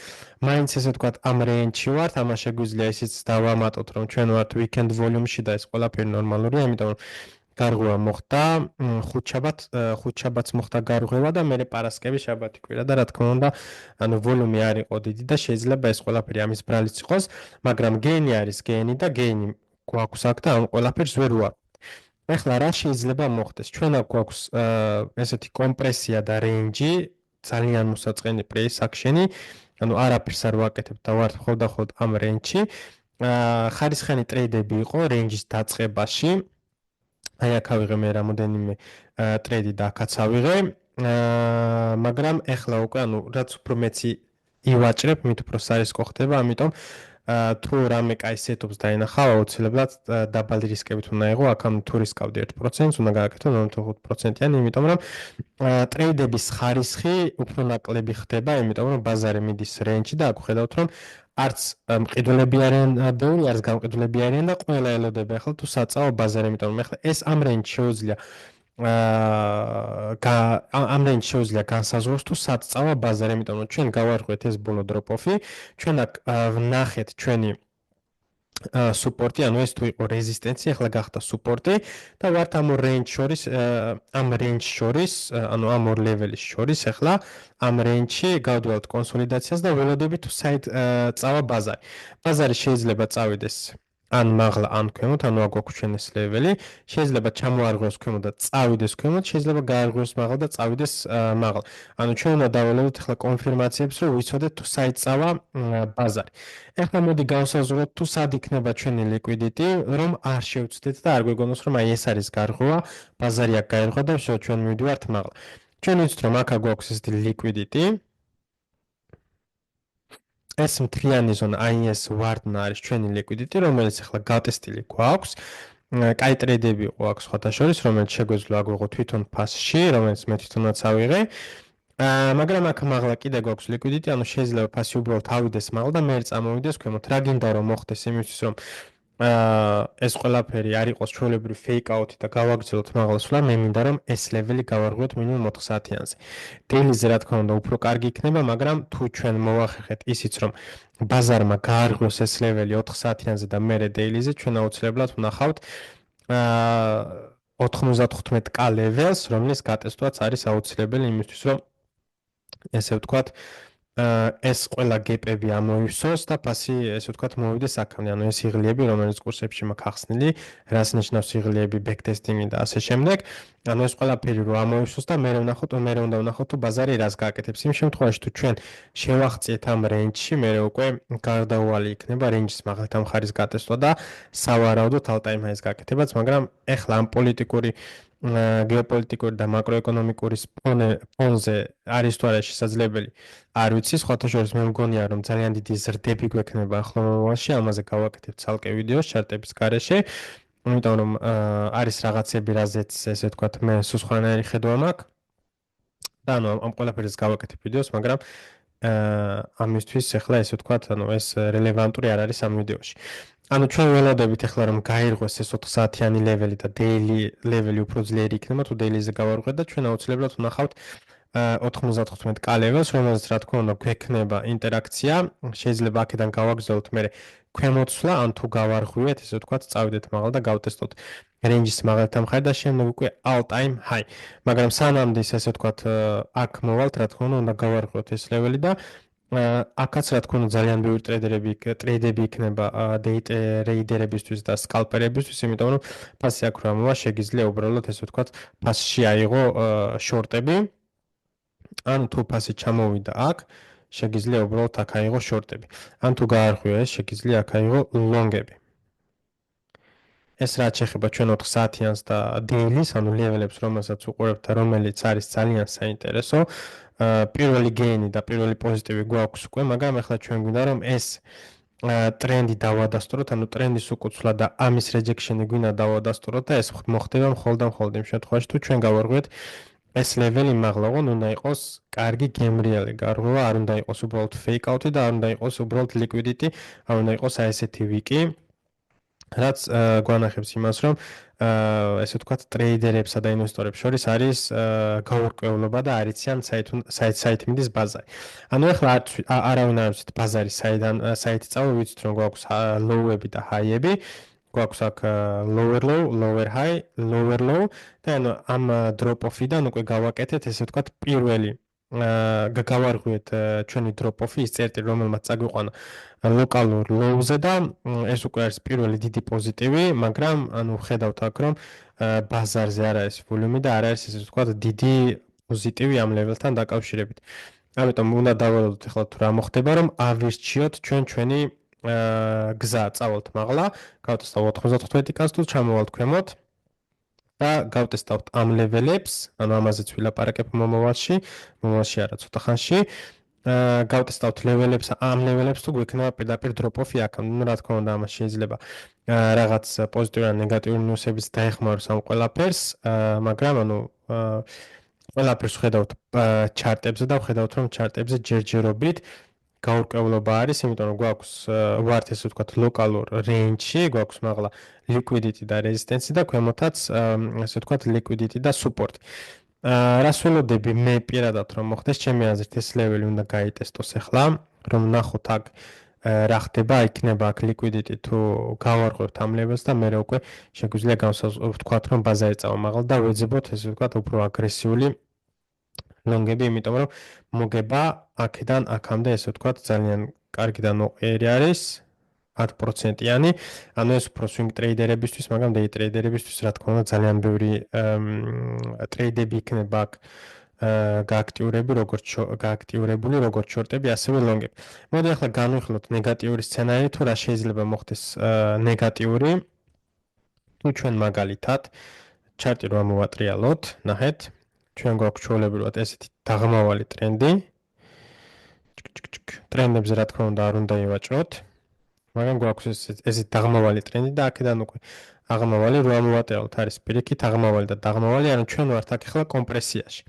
მაინც ესე ვთქვათ, ამ რეინჯში ვართ, ამას შეგვიძლია ისიც დავამატოთ, რომ ჩვენ ვართ weekend volume-ში და ეს ყველაფერი ნორმალურია, იმიტომ რომ გარღვევა მოხდა, ხუთშაბათს მოხდა გარღვევა და მერე პარასკევი შაბათი კვირა და რა თქმა უნდა, ანუ ვოლუმი არ იყო დიდი და შეიძლება ეს ყველაფერი ამის ბრალიც იყოს, მაგრამ გეინი არის გეინი და გეინი გვაქვს აქ და ამ ყველაფერს ვერ ვარ. ეხლა რა შეიძლება მოხდეს? ჩვენ აქ გვაქვს ესეთი კომპრესია და რეინჯი, ძალიან მოსაწყენი price action-ი, ანუ არაფერს არ ვაკეთებ და ვარ ხოდახოდ ამ რეინჯში. ხარისხიანი ტრეიდები იყო რეინჯის დაწყებაში. აი აქ ავიღე მე რამოდენიმე ტრეიდი და აქაც ავიღე, მაგრამ ეხლა უკვე ანუ რაც უფრო მეცი ივაჭრებ, მით უფრო სარისკო ხდება, ამიტომ თუ რამე კაი სეტოპს დაინახავ, აუცილებლად დაბალი რისკებით უნდა იყო, აქ ამ თუ რისკავდი 1%-ს, უნდა გააკეთო 0.5%-იანი, იმიტომ რომ ტრეიდების ხარისხი უფრო ნაკლები ხდება, იმიტომ რომ ბაზარი მიდის რეინჯში და აქ ხედავთ რომ არც მყიდველები არიან ბევრი, არც გამყიდველები არიან და ყველა ელოდება ახლა თუ საწაო ბაზარი, იმიტომ რომ ახლა ეს ამ რეინჯში შეუძლია ამ რეინჯში შეუძლია განსაზღვროს თუ საწავა ბაზარი, იმიტომ რომ ჩვენ გავარღვიეთ ეს ბოლო drop-off-ი, ჩვენ აქ ვნახეთ ჩვენი სუპორტი, ანუ ეს თუ იყო რეზისტენცია, ახლა გახდა სუპორტი და ვართ ამ რეინჯს შორის, ანუ ამ ორ ლეველის შორის, ახლა ამ რეინჯში გავდივართ კონსოლიდაციას და ველოდებით თუ საით წავა ბაზარი. ბაზარი შეიძლება წავიდეს ან მაღლა, ან ქვემოთ, ანუ აქ გვაქვს ჩვენ ეს ლეველი, შეიძლება ჩამოარღვიოს ქვემოთ და წავიდეს ქვემოთ, შეიძლება გაარღვიოს მაღლა და წავიდეს მაღლა. ანუ ჩვენ უნდა დავალებოთ ახლა კონფირმაციებს, რომ ვიცოდეთ თუ საით წავა ბაზარი. ეხლა მოდი გავსაზღვროთ თუ სად იქნება ჩვენი liquidity, რომ არ შევცდეთ და არ გვეგონოს რომ აი ეს არის გარღვევა, ბაზარი აქ გაერღვა და ჩვენ მივდივართ მაღლა. ჩვენ ვიცით რომ აქ გვაქვს ესეთი liquidity. ეს მთლიანი ზონა, აი ეს ვარდნა არის ჩვენი liquidity, რომელიც ახლა გატესტილი გვაქვს. კაი ტრეიდები იყო აქ სხვათა შორის, რომელიც შეგვეძლო აგვიღო თვითონ ფასში, რომელიც მე თვითონაც ავიღე. მაგრამ აქ მაღლა კიდე გვაქვს liquidity, ანუ შეიძლება ფასი უბრალოდ ავიდეს მაღლა და მე წამოვიდეს ქვემოთ. რა გინდა რომ მოხდეს იმისთვის, რომ ეს ყველაფერი არ იყოს ჩვეულებრივი fake out-ი და გავაგრძელოთ მაღლა, მე მინდა რომ ეს ლეველი გავარღვიოთ მინიმუმ 4 საათიანზე. დეილიზე რა თქმა უნდა უფრო კარგი იქნება, მაგრამ თუ ჩვენ მოვახერხეთ ისიც რომ ბაზარმა გაარღვიოს ეს ლეველი 4 საათიანზე და მერე დეილიზე ჩვენ აუცილებლად ვნახავთ 95k ლეველს, რომლის გატესტვაც არის აუცილებელი იმისთვის, რომ ესე ვთქვათ, ეს ყველა გეპები ამოივსოს და ფასი ესე ვთქვათ მოვიდეს აქამდე, ანუ ეს იღლიები, რომელიც კურსებში მაქვს ახსნილი, რას ნიშნავს იღლიები, ბექტესტინგი და ასე შემდეგ. ანუ ეს ყველაფერი რო ამოივსოს და მე უნდა ვნახოთ თუ ბაზარი რას გააკეთებს. იმ შემთხვევაში თუ ჩვენ შევახციეთ ამ რეინჯში, მე უკვე გარდაუვალი იქნება რეინჯის მაღალთა მხარის გატესტვა და სავარაუდოდ ალტაიმ-ჰაის გაკეთებაც, მაგრამ ეხლა ამ პოლიტიკური გეოპოლიტიკური და მაკროეკონომიკური ფონზე არის თუ არა შესაძლებელი. არ ვიცი, სხვათა შორის მე მგონია რომ ძალიან დიდი ზრდები გვექნება ახლო მომავალში, ამაზე გავაკეთებ ცალკე ვიდეოს ჩარტების გარეშე. იმიტომ რომ არის რაღაცები, რაზეც ესე ვთქვათ, მე სხვანაირი ხედვა მაქვს. და ანუ ამ ყველაფერს გავაკეთებ ვიდეოს, მაგრამ ამისთვის ახლა ესე ვთქვათ, ანუ ეს რელევანტური არ არის ამ ვიდეოში. ანუ ჩვენ ველოდებით ახლა რომ გაირღვეს ეს 4 საათიანი ლეველი და daily ლეველი უფრო ძლიერი იქნება, თუ daily-ზე გავარღვიეთ და ჩვენ აუცილებლად ვნახავთ 95 K level-ს, რომელზეც რა თქმა უნდა გვექნება ინტერაქცია. შეიძლება აქედან გავაგრძელოთ მე ქვემოცვლა, ან თუ გავარღვიეთ, ესე ვთქვათ, წავიდეთ მაღლა და გავტესტოთ range-ის მაღალთა მხარე და შემდეგ უკვე all time high. მაგრამ სანამ ის ესე ვთქვათ, აქ მოვალთ, რა თქმა უნდა, უნდა გავარღვიოთ ეს level-ი და აქაც რა თქმა უნდა ძალიან ბევრი ტრეიდები იქნება day trader-ებისთვის და scalper-ებისთვის, იმიტომ რომ ფასი აქ რა მოვა, შეგიძლია უბრალოდ ესე ვთქვათ, ფასში აიღო შორტები. ან თუ ფასი ჩამოვიდა აქ, შეგიძლია უბრალოდ აქ აიღო შორტები. ან თუ გაარღვია ეს, შეგიძლია აქ აიღო ლონგები. ეს რაც შეეხება ჩვენ 4 საათიანს და daily-ს, ანუ level-ებს, რომელსაც უყურებთ და რომელიც არის ძალიან საინტერესო. პირველი გეინი და პირველი პოზიტივი გვაქვს უკვე, მაგრამ ახლა ჩვენ გვინდა რომ ეს ტრენდი დავადასტუროთ, ანუ ტრენდის უკუცვლა და ამის rejection-ი გვინდა დავადასტუროთ და ეს მოხდება მხოლოდ იმ შემთხვევაში, თუ ჩვენ გავარღვიეთ ეს level-ი მაღლა, უნდა იყოს კარგი გემრიელი გარღვევა, არ უნდა იყოს უბრალოდ fake out-ი და არ უნდა იყოს უბრალოდ liquidity, არ უნდა იყოს აი ესეთი wiki, რაც გვანახებს იმას, რომ ესე ვთქვათ, ტრეიდერებსა და ინვესტორებს შორის არის გაურკვევლობა და არ იციან საით მიდის ბაზარი. ანუ ახლა არავინ არ ვიცით ბაზარი საით წავა, ვიცით რომ გვაქვს low-ები და high-ები. გვაქვს აქ lower low, lower high, lower low და ანუ ამ drop off-იდან უკვე გავაკეთეთ, ესე ვთქვათ, პირველი გავარღვიეთ ჩვენი drop off-ი, ის წერტილი, რომელმაც წაგვიყვანა local low-ზე და ეს უკვე არის პირველი დიდი პოზიტივი, მაგრამ ანუ ხედავთ აქ, რომ ბაზარზე არ არის ვოლიუმი და არ არის ესე ვთქვათ, დიდი პოზიტივი ამ level-თან დაკავშირებით. ამიტომ უნდა დავადოთ ახლა თუ რა მოხდება, რომ ავირჩიოთ ჩვენი გზა, წავალთ მაღლა, გავტესტავთ 95 K-ს თუ ჩამოვალთ ქვემოთ და გავტესტავთ ამ level-ებს, ანუ ამაზეც ვილაპარაკებ მომავალში არა ცოტა ხანში. გავტესტავთ level-ებს, ამ level-ებს თუ გვექნება პირდაპირ drop off-ი აქ, ну რა თქმა უნდა, ამას შეიძლება რაღაც პოზიტიური ან ნეგატიური ნიუსებიც დაეხმაროს ამ ყველაფერს, მაგრამ ანუ ყველაფერს ხედავთ ჩარტებზე და ხედავთ რომ ჩარტებზე ჯერჯერობით გაურკვევლობა არის, იმიტომ რომ გვაქვს ვართ ესე ვთქვათ ლოკალურ range-ში, გვაქვს მაღლა liquidity და resistance და ქვემოთაც ესე ვთქვათ liquidity და support. რას ველოდები მე პირადად რომ მოხდეს, ჩემი აზრით ეს level-ი უნდა გაიტესტოს ახლა, რომ ნახოთ აქ რა ხდება, იქნება აქ liquidity თუ გავარღვევთ ამ level-ს და მე უკვე შეგვიძლია ვთქვათ რომ ბაზარი წავა მაღლა და ვეძებოთ ესე ვთქვათ უფრო აგრესიული ლონგები, იმიტომ რომ მოგება აქედან აქამდე ესე ვთქვათ ძალიან კარგი და ნოყიერი არის 10%-იანი, ანუ ეს უფრო swing ტრეიდერებისთვის, მაგრამ day ტრეიდერებისთვის რა თქმა უნდა ძალიან ბევრი ტრეიდები იქნება აქ გააქტიურებული, როგორც შორტები, ასევე ლონგები. მოდი ახლა განვიხილოთ ნეგატიური სცენარი, თუ რა შეიძლება მოხდეს ნეგატიური. თუ ჩვენ მაგალითად ჩარტი რომ მოვატრიალოთ, ნახეთ, ჩვენ გვაქვს ჩვეულებრივად ესეთი დაღმავალი ტრენდი. ტრენდებზე რა თქმა უნდა არ უნდა ივაჭროთ. მაგრამ გვაქვს ესეთი დაღმავალი ტრენდი და აქედან უკვე აღმავალი რომ მოვატრიალოთ არის პირიქით აღმავალი და დაღმავალი, ანუ ჩვენ ვართ აქ ახლა კომპრესიაში.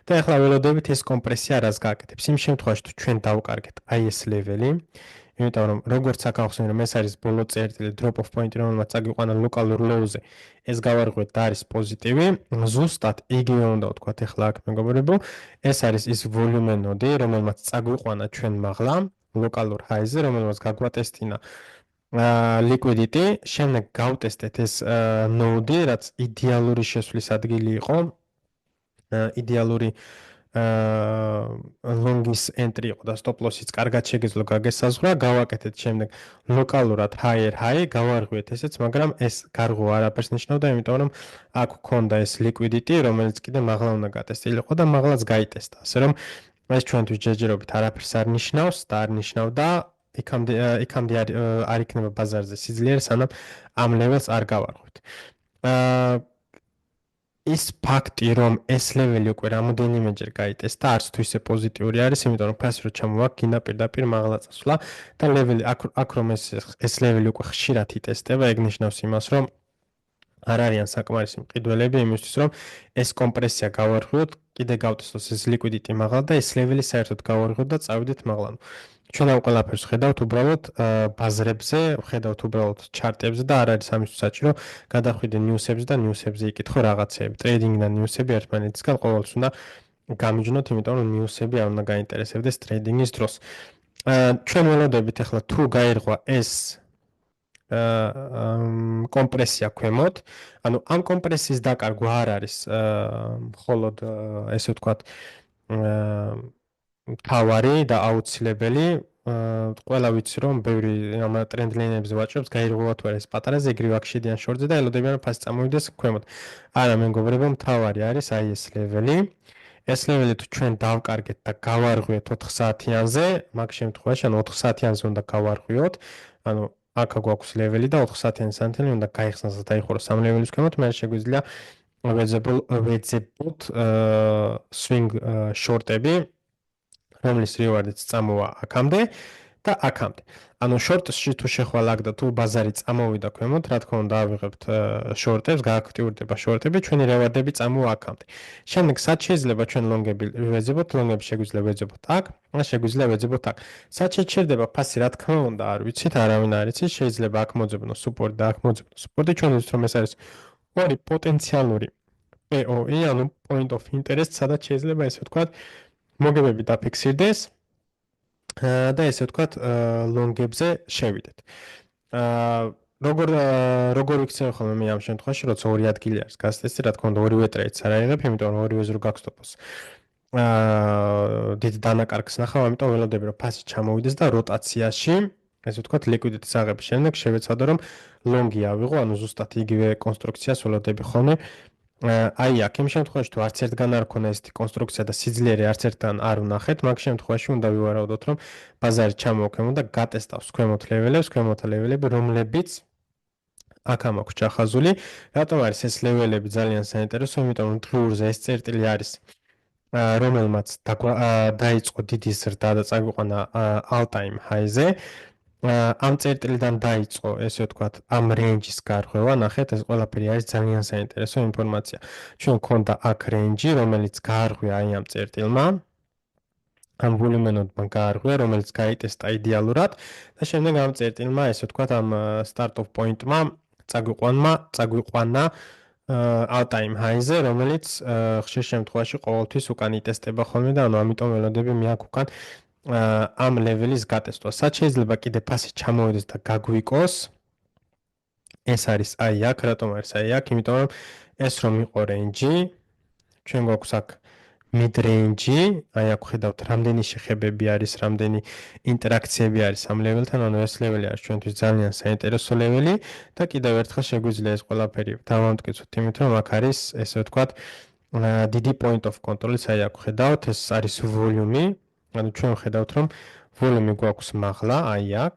და ახლა ველოდებით ეს კომპრესია რას გააკეთებს? იმ შემთხვევაში თუ ჩვენ დავკარგეთ აი ეს level-ი, იმიტომ რომ როგორც აქ ახსენე რომ ეს არის ბოლო წერტილი drop off point-ი, რომელმაც წაგვიყვანა local low-ზე, ეს გავარღვიეთ და არის პოზიტივი, ზუსტად იგივე უნდა ვთქვათ ახლა აქ მეგობრებო, ეს არის ის volume node-ი, რომელმაც წაგვიყვანა ჩვენ მაღლა local high-ზე, რომელმაც გაგვატესტინა liquidity, შემდეგ გავტესტეთ ეს node-ი, რაც იდეალური შესვლის ადგილი იყო. იდეალური longis entry იყო და stop loss-იც კარგად შეგეძლო გაგესაზღვრა, გავაკეთეთ შემდეგ ლოკალურად higher high, გავარღვიეთ ესეც, მაგრამ ეს გარღვევა არაფერს ნიშნავდა, იმიტომ რომ აქ გქონდა ეს liquidity, რომელიც კიდე მაღლა უნდა გატესტილიყო და მაღლაც გაიტესტა. ასე რომ ეს ჩვენთვის ჯერჯერობით არაფერს არ ნიშნავს და არ ნიშნავდა იქამდე არ იქნება ბაზარზე სიძლიერე, სანამ ამ level-ს არ გავარღვით. ის ფაქტი, რომ ეს level-ი უკვე რამოდენიმეჯერ გაიტესტა, არც თუ ისე პოზიტიური არის, იმიტომ რომ ფასი რო ჩამოვა, გინდა პირდაპირ მაღლა წასვლა და level-ი აქ რომ ეს level-ი უკვე ხშირად იტესტება, ეგ ნიშნავს იმას, რომ არ არიან საკმარისი მყიდველები იმისთვის, რომ ეს კომპრესია გავარღვიოთ, კიდე გავტესტოს ეს liquidity მაღლა და ეს level-ი საერთოდ გავარღვიოთ და წავიდეთ მაღლა. ჩვენ ამ ყველაფერს ხედავთ უბრალოდ ბაზრებზე, ხედავთ უბრალოდ ჩარტებზე და არ არის ამისთვის საჭირო გადახვიდე ნიუსებზე და ნიუსებზე იკითხო რაღაცეები. ტრეიდინგი და ნიუსები ერთმანეთისგან ყოველთვის უნდა გამიჯნოთ, იმიტომ რომ ნიუსები არ უნდა გაინტერესებდეს ტრეიდინგის დროს. ჩვენ ველოდებით ახლა თუ გაირღვა ეს კომპრესია ქვემოთ, ანუ ამ კომპრესიის დაკარგვა არ არის მხოლოდ ესე ვთქვათ თავარი და აუცილებელი. ყველა ვიცი რომ ბევრი ამ ტრენდ ლინიებზე ვაჭრობს, გაირღვევა თუ არა ეს პატარა ზეგრი ვაქშიდიან შორტზე და ელოდებიან რომ ფასი წამოვიდეს ქვემოთ. არა, მეგობრებო, მთავარი არის აი ეს ლეველი. ეს ლეველი თუ ჩვენ დავკარგეთ და გავარღვიოთ 4 საათიანზე, მაგ შემთხვევაში ანუ 4 საათიანზე უნდა გავარღვიოთ, ანუ აქ გვაქვს ლეველი და 4 საათიანი სანთელი უნდა გაიხსნას და დაიხუროს ამ ლეველის ქვემოთ, მე შეგვიძლია ვეძებოთ swing short-ები, რომლის reward-იც წამოვა აქამდე და აქამდე. ანუ short-ში თუ შეხვალ აქ და თუ ბაზარი წამოვიდა ქვემოთ, რა თქმა უნდა ავიღებთ short-ებს, გააქტიურდება short-ები, ჩვენი reward-ები წამოვა აქამდე. შემდეგ სად შეიძლება ჩვენ long-ები ვეძებოთ, long-ები შეგვიძლია ვეძებოთ აქ, და შეგვიძლია ვეძებოთ აქ. სად შეჩერდება ფასი, რა თქმა უნდა, არ ვიცით, არავინ არ იცის, შეიძლება აქ მოძებნო support და აქ მოძებნო support-ი, ჩვენ ვიცით რომ ეს არის ორი პოტენციალური POE, ანუ point of interest, სადაც შეიძლება ესე ვთქვათ, მოგებები დაფიქსირდეს და ესე ვთქვათ, long-ებზე შევიდეთ. როგორ ვიქცევ ხოლმე მე ამ შემთხვევაში, როცა ორი ადგილი არის გასტესი, რა თქმა უნდა, ორივე ტრეიდს არ აიღებ, იმიტომ რომ ორივეზე რო გაგსტოპოს. დიდ დანაკარგს ნახავ, ამიტომ ველოდები რომ ფასი ჩამოვიდეს და როტაციაში, ესე ვთქვათ, ლიკვიდიტის აღების შემდეგ შევეცადო რომ long-ი ავიღო, ანუ ზუსტად იგივე კონსტრუქციას ველოდები ხოლმე. აი აქ იმ შემთხვევაში თუ არც ერთგან არ ქონა ესეთი კონსტრუქცია და სიძლიერე არც ერთგან არ ვნახეთ, მაგ შემთხვევაში უნდა ვივარაუდოთ, რომ ბაზარი ჩამოვქემო და გატესტავს ქვემოთ ლეველები, რომლებიც აქ მაქვს ჩახაზული. რატომ არის ეს ლეველები ძალიან საინტერესო? იმიტომ რომ დღიურზე ეს წერტილი არის, რომელმაც დაიწყო დიდი ზრდა და წაგვიყვანა all time high-ზე. ამ წერტილიდან დაიწყო, ესე ვთქვათ, ამ რენჯის გარღვევა, ნახეთ, ეს ყველაფერი არის ძალიან საინტერესო ინფორმაცია. ჩვენ გვქონდა აქ რენჯი, რომელიც გაარღვია აი ამ წერტილმა. ამ ვოლუმენოდმა გაარღვია, რომელიც გაიტესტა იდეალურად და შემდეგ ამ წერტილმა, ესე ვთქვათ, ამ start of point-მა წაგვიყვანა all time high-ზე, რომელიც ხშირ შემთხვევაში ყოველთვის უკან იტესტება ხოლმე და ანუ ამიტომ ველოდები მე აქ უკან ამ ლეველის გატესტვა. სად შეიძლება კიდე ფასი ჩამოვიდეს და გაგვიკოს? ეს არის აი აქ, რატომ არის აი აქ? იმიტომ რომ ეს რომ იყო რენჯი, ჩვენ გვაქვს აქ mid range-ი, აი აქ ხედავთ, რამდენი შეხებები არის, რამდენი ინტერაქციები არის ამ ლეველთან, ანუ ეს ლეველი არის ჩვენთვის ძალიან საინტერესო ლეველი და კიდევ ერთხელ შეგვიძლია ეს ყველაფერი დავამტკიცოთ, იმიტომ რომ აქ არის, ესე ვთქვათ, დიდი point of control-იც აი აქ ხედავთ, ეს არის volume-ი. ანუ ჩვენ ხედავთ რომ ვოლუმი გვაქვს მაღლა აი აქ,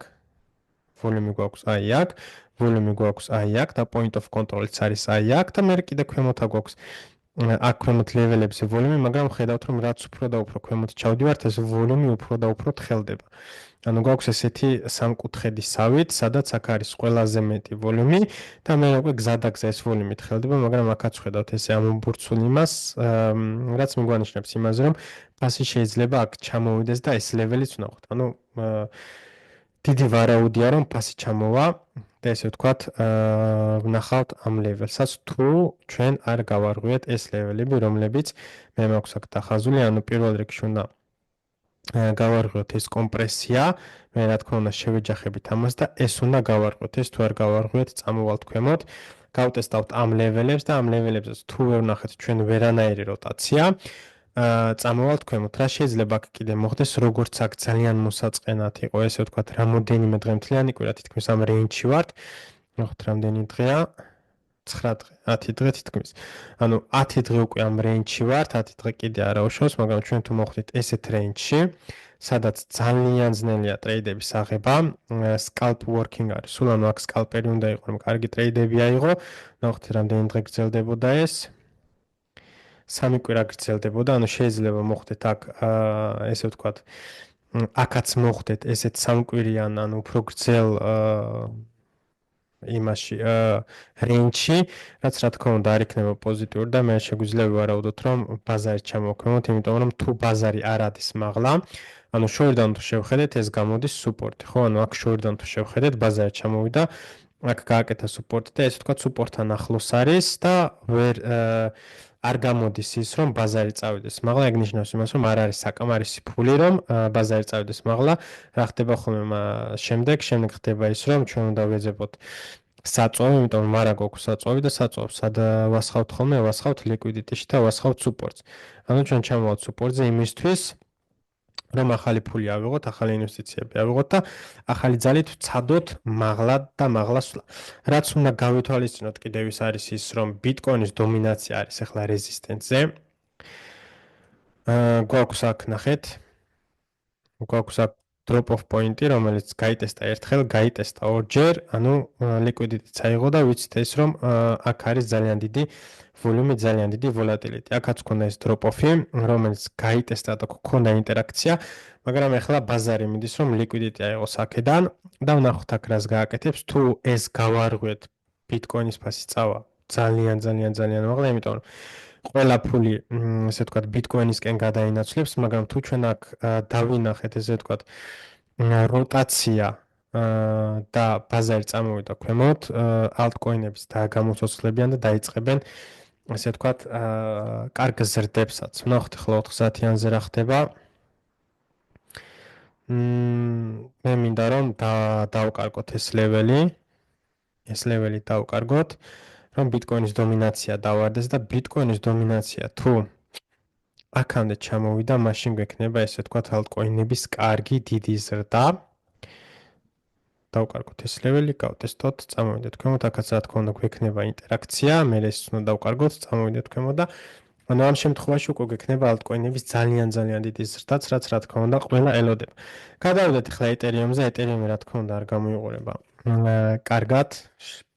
ვოლუმი გვაქვს აი აქ, ვოლუმი გვაქვს აი აქ და point of control-იც არის აი აქ და მე კიდე ქვემოთ გვაქვს აქ ქვემოთ ლეველებზე ვოლუმი, მაგრამ ხედავთ რომ რაც უფრო და უფრო ქვემოთ ჩავდივართ, ეს ვოლუმი უფრო და უფრო თხელდება. ანუ გვაქვს ესეთი სამკუთხედისავით, სადაც აქ არის ყველაზე მეტი ვოლუმი და მე უკვე გზადაგზა ეს ვოლუმი თხელდება, მაგრამ აქაც ხედავთ ესე ამობურცულ იმას, რაც მიგვანიშნებს იმაზე, რომ ფასი შეიძლება აქ ჩამოვიდეს და ეს ლეველიც ვნახოთ. ანუ დიდი ვარაუდია რომ ფასი ჩამოვა და ესე ვთქვათ, ვნახავთ ამ ლეველსაც თუ ჩვენ არ გავარღვიეთ ეს ლეველები, რომლებიც მე მაქვს აქ დახაზული, ანუ პირველ რიგში უნდა გავარღვიოთ ეს კომპრესია, მე რა თქმა უნდა შევეჯახებით ამას და ეს უნდა გავარღვიოთ, ეს თუ არ გავარღვიოთ, წამოვალთ ქვემოთ, გავტესტავთ ამ ლეველებს და ამ ლეველებსაც თუ ვერ ვნახეთ ჩვენ ვერანაირი როტაცია, წამოვალთ ქვემოთ. რა შეიძლება აქ კიდე მოხდეს, როგორც აქ ძალიან მოსაწყენად იყო, ესე ვთქვათ, რამოდენიმე დღე მთლიანი კვირა თითქმის ამ რეინჯში ვართ. ნახოთ რამდენი დღეა? 9 დღე, 10 დღე თითქმის. ანუ 10 დღე უკვე ამ რეინჯში ვართ, 10 დღე კიდე არა უშავს, მაგრამ ჩვენ თუ მოხვდით ესეთ რეინჯში, სადაც ძალიან ძნელია ტრეიდების აღება, scalp working არის. სულ ანუ აქ სკალპერი უნდა იყო, რომ კარგი ტრეიდები აიღო. ნახოთ რამდენი დღე გრძელდებოდა ეს. 3 კვირა გრძელდებოდა, ანუ შეიძლება მოხდეთ აქ ესე ვთქვათ, აქაც მოხდეთ ესეთ 3 კვირიან, ანუ უფრო გრძელ იმაში რეინჯში, რაც რა თქმა უნდა არ იქნება პოზიტიური და მე შეგვიძლია ვივარაუდოთ, რომ ბაზარი ჩამოვქემოთ, იმიტომ რომ თუ ბაზარი არ არის მაღლა, ანუ შორიდან თუ შევხედეთ, ეს გამოდის სუპორტი, ხო? ანუ აქ შორიდან თუ შევხედეთ, ბაზარი ჩამოვიდა, აქ გააკეთა სუპორტი და ესე ვთქვათ, სუპორტთან ახლოს არის და ვერ არ გამოდის ის, რომ ბაზარი წავიდეს მაღლა, ეგ ნიშნავს იმას, რომ არ არის საკამარისი ფული, რომ ბაზარი წავიდეს მაღლა. რა ხდება ხოლმე შემდეგ ხდება ის, რომ ჩვენ უნდა ვეძებოთ საწვავი, იმიტომ რომ არა გვაქვს საწვავი და საწვავს სად ვასხავთ ხოლმე, ვასხავთ liquidity-ში და ვასხავთ support-ს. ანუ ჩვენ ჩამოვალთ support-ზე იმისთვის, რომ ახალი ფული ავიღოთ, ახალი ინვესტიციები ავიღოთ და ახალი ძალით ვცადოთ მაღლა და მაღლა სვლა. რაც უნდა გავითვალისწინოთ კიდევ ის არის ის, რომ ბიტკოინის დომინაცია არის ახლა რეზისტენსზე. გვაქვს აქ ნახეთ. გვაქვს აქ drop off point-ი, რომელიც გაიტესტა ერთხელ, გაიტესტა ორჯერ, ანუ liquidity წაიღო და ვიცით ეს რომ აქ არის ძალიან დიდი volume, ძალიან დიდი volatility. აქაც ქონდა ეს drop off-ი, რომელიც გაიტესტა და ქონდა ინტერაქცია, მაგრამ ახლა ბაზარი მიდის რომ liquidity აიღოს აქედან და ვნახოთ აქ რას გააკეთებს, თუ ეს გავარღვიეთ ბიტკოინის ფასი წავა ძალიან მაღლა, იმიტომ რომ ყველა ფული, ესე ვთქვათ, ბიტკოინისკენ გადაინაცვლებს, მაგრამ თუ ჩვენ აქ დავინახეთ, ესე ვთქვათ, როტაცია და ბაზარი წამოვიდა ქვემოთ, ალტკოინების გამოცოცხლებიან და დაიწყებენ, ესე ვთქვათ, კარგ ზრდებსაც. ვნახოთ ახლა 90-იანზე რა ხდება. მე მინდა რომ დავკარგოთ ეს ლეველი. ეს ლეველი დავკარგოთ. რომ ბიტკოინის დომინაცია დავარდეს და ბიტკოინის დომინაცია თუ აქამდე ჩამოვიდა, მაშინ გვექნება ესე ვთქვათ ალტკოინების კარგი დიდი ზრდა. დავკარგოთ ეს ლეველი, გავტესტოთ, წამოვიდეთ ქვემოთ, აქაც რა თქმა უნდა გვექნება ინტერაქცია, მე ეს უნდა დავკარგოთ, წამოვიდეთ ქვემოთ და ანუ ამ შემთხვევაში უკვე გვექნება ალტკოინების ძალიან დიდი ზრდაც, რაც რა თქმა უნდა ყველა ელოდება. გადავიდეთ ახლა ეთერიუმზე, ეთერიუმი რა თქმა უნდა არ გამოიყურება. კარგად,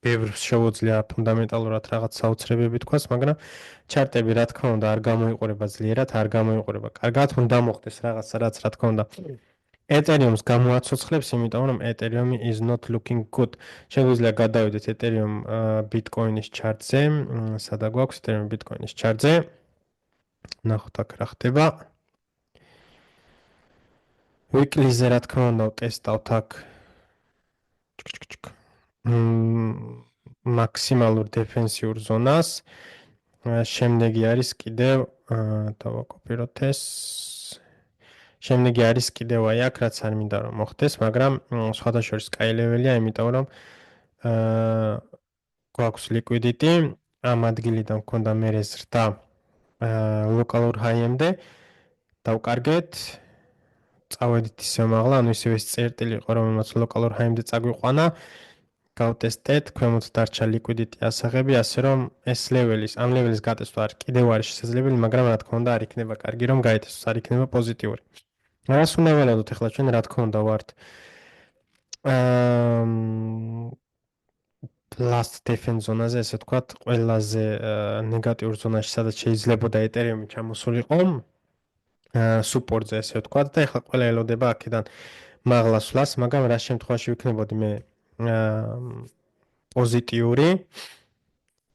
ბევრს შეუძლია ფუნდამენტალურად რაღაც საოცრებები თქვას, მაგრამ ჩარტები რა თქმა უნდა არ გამოიყურება ძლიერად, არ გამოიყურება კარგად, უნდა მოხდეს რაღაც, რაც რა თქმა უნდა ეთერიუმს გამოაცოცხლებს, იმიტომ რომ ეთერიუმი is not looking good. შეგვიძლია გადავიდეთ ეთერიუმ ბიტკოინის ჩარტზე, სადა გვაქვს ეთერიუმ ბიტკოინის ჩარტზე. ნახოთ აქ რა ხდება. weekly-ზე რა თქმა უნდა ვტესტავთ აქ მაქსიმალურ დეფენსიურ ზონას. შემდეგი არის კიდევ დავაკოპიროთ ეს. შემდეგი არის კიდევ აი აქ რაც არ მინდა რომ მოხდეს, მაგრამ სხვადასხვა sky level-ია, იმიტომ რომ გვაქვს liquidity, ამ ადგილიდან მქონდა მერე ზრდა ლოკალურ high-ემდე. დავკარგეთ. წავედით ისე მაღლა, ანუ ისევ ეს წერტილი იყო, რომელმაც ლოკალურ high-ემდე წაგვიყვანა. გავტესტეთ, ქვემოთ დარჩა liquidity ასაღები, ასე რომ ეს ლეველის, ამ ლეველის გატესტვა კიდევ არის შესაძლებელი, მაგრამ რა თქმა უნდა არ იქნება კარგი, რომ გაიტესოს, არ იქნება პოზიტიური. რას უნდა ველოდოთ ახლა ჩვენ, რა თქმა უნდა ვართ last defense ზონაზე, ესე ვთქვათ, ყველაზე ნეგატიურ ზონაში, სადაც შეიძლებოდა ეთერიუმი ჩამოსულიყო, support-ზე, ესე ვთქვათ, და ახლა ყველა ელოდება აქედან მაღლა სვლას, მაგრამ რა შემთხვევაში ვიქნებოდი მე პოზიტიური.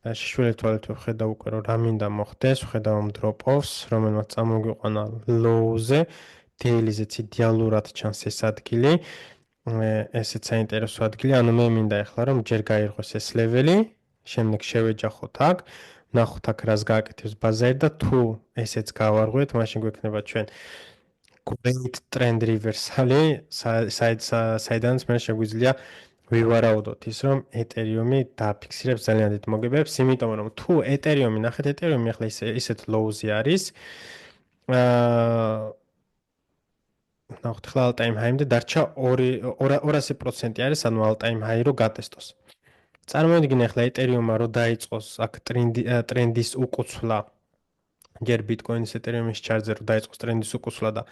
შეშველეთ თვალით ვხედავ უკვე რომ რა მინდა მოხდეს, ვხედავ drop offs, რომელმაც წამოგვიყვანა low-ზე, daily-ზეც იდეალურად ჩანს ეს ადგილი. ესეც საინტერესო ადგილი, ანუ მე მინდა ახლა რომ ჯერ გაირღვეს ეს ლეველი, შემდეგ შევეჯახოთ აქ, ვნახოთ აქ რას გააკეთებს ბაზარი და თუ ესეც გავარღვიეთ, მაშინ გვექნება ჩვენ great trend reversal-ი, საიდანაც მე შეგვიძლია ვივარაუდოთ ის, რომ ეთერიუმი დააფიქსირებს ძალიან დიდ მოგებებს, იმიტომ რომ თუ ეთერიუმი, ნახეთ, ეთერიუმი ახლა ისეთ low-ზე არის. ნახოთ, ახლა all time high-მდე დარჩა 200% არის, ანუ all time high რო გატესტოს. წარმოიდგინე ახლა ეთერიუმმა რო დაიწყოს აქ ტრენდის უკუცვლა, ჯერ ბიტკოინის ეთერიუმის ჩარტზე რო დაიწყოს ტრენდის უკუცვლა და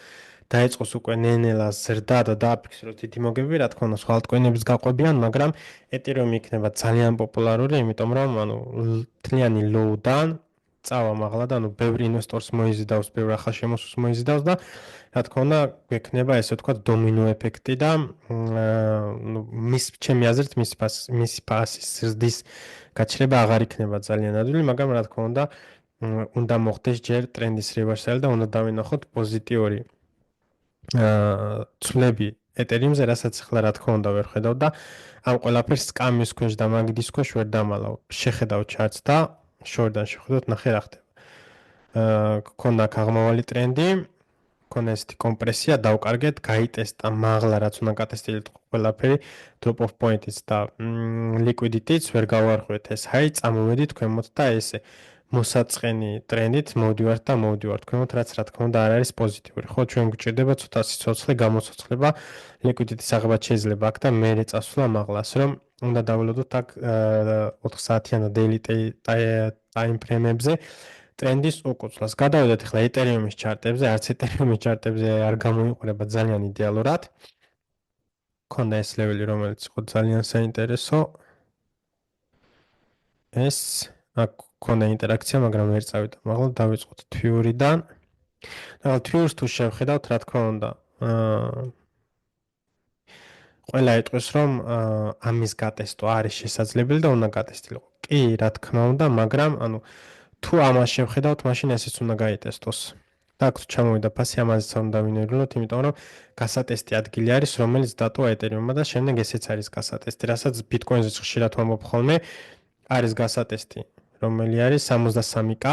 დაიწყოს უკვე ნენელა ზრდა და დააფიქსიროს დიდი მოგებები, რა თქმა უნდა, სხვა ალტკოინების გაყვებიან, მაგრამ ეთერიუმი იქნება ძალიან პოპულარული, იმიტომ რომ ანუ თლიანი low-დან წავა მაღლა და ანუ ბევრი ინვესტორს მოიზიდავს, ბევრ ახალ შემოსულს მოიზიდავს და რა თქმა უნდა, გვექნება ესე ვთქვათ დომინო ეფექტი და მის ჩემი აზრით მისი ფასის ზრდის გაჩერება აღარ იქნება ძალიან ადვილი, მაგრამ რა თქმა უნდა მოხდეს ჯერ ტრენდის reversal და უნდა დავინახოთ პოზიტიური ცვლები ეთერიუმზე, რასაც ახლა რა თქმა უნდა ვერ ხედავ და ამ ყველაფერს სკამის ქვეშ და მაგიდის ქვეშ ვერ დამალავ. შეხედავ ჩარტს და შორიდან შეხედოთ, ნახე რა ხდება. გქონდა აღმავალი ტრენდი, გქონდა ესეთი კომპრესია, დავკარგეთ, გაიტესტა მაღლა, რაც უნდა გატესტილიყო ყველაფერი, drop off point-იც და liquidity-ც ვერ გავარღვეთ ეს high, წამოვედით ქვემოთ და ესე მოსაწყენი ტრენდით მოვდივართ და მოვდივართ ქვემოთ, რაც რა თქმა უნდა არ არის პოზიტიური. ხო, ჩვენ გვჭირდება ცოტა სიცოცხლე, გამოცოცხლება, liquidity-ს აღებაც შეიძლება აქ და მერე წასვლა მაღლა, ასე რომ უნდა დავილოდოთ აქ 4 საათიან და daily time frame-ებზე ტრენდის უკუწლას. გადავიდეთ ახლა Ethereum-ის ჩარტებზე, არც Ethereum-ის ჩარტებზე არ გამოიყურება ძალიან იდეალურად. ქონდა ეს ლეველი, რომელიც იყო ძალიან საინტერესო. ეს აქ ქონდა ინტერაქცია, მაგრამ ვერ წავიდა. მაღლა დავიწყოთ Twilio-დან. ახლა Twilio-ს თუ შევხედავთ, რა თქმა უნდა, ყველა ეტყვის, რომ ამის გატესტვა არის შესაძლებელი და უნდა გატესტილიყო. კი, რა თქმა უნდა, მაგრამ ანუ თუ ამას შევხედავთ, მაშინ ესეც უნდა გაიტესტოს. და აქ ჩამოვიდა ფასი, ამაზეც უნდა ვინერულოთ, იმიტომ რომ გასატესტი ადგილი არის, რომელიც დატოვა Ethereum-მა და შემდეგ ესეც არის გასატესტი, რასაც Bitcoin-ზე ხშირად ვამბობ ხოლმე, არის გასატესტი, რომელი არის 63k,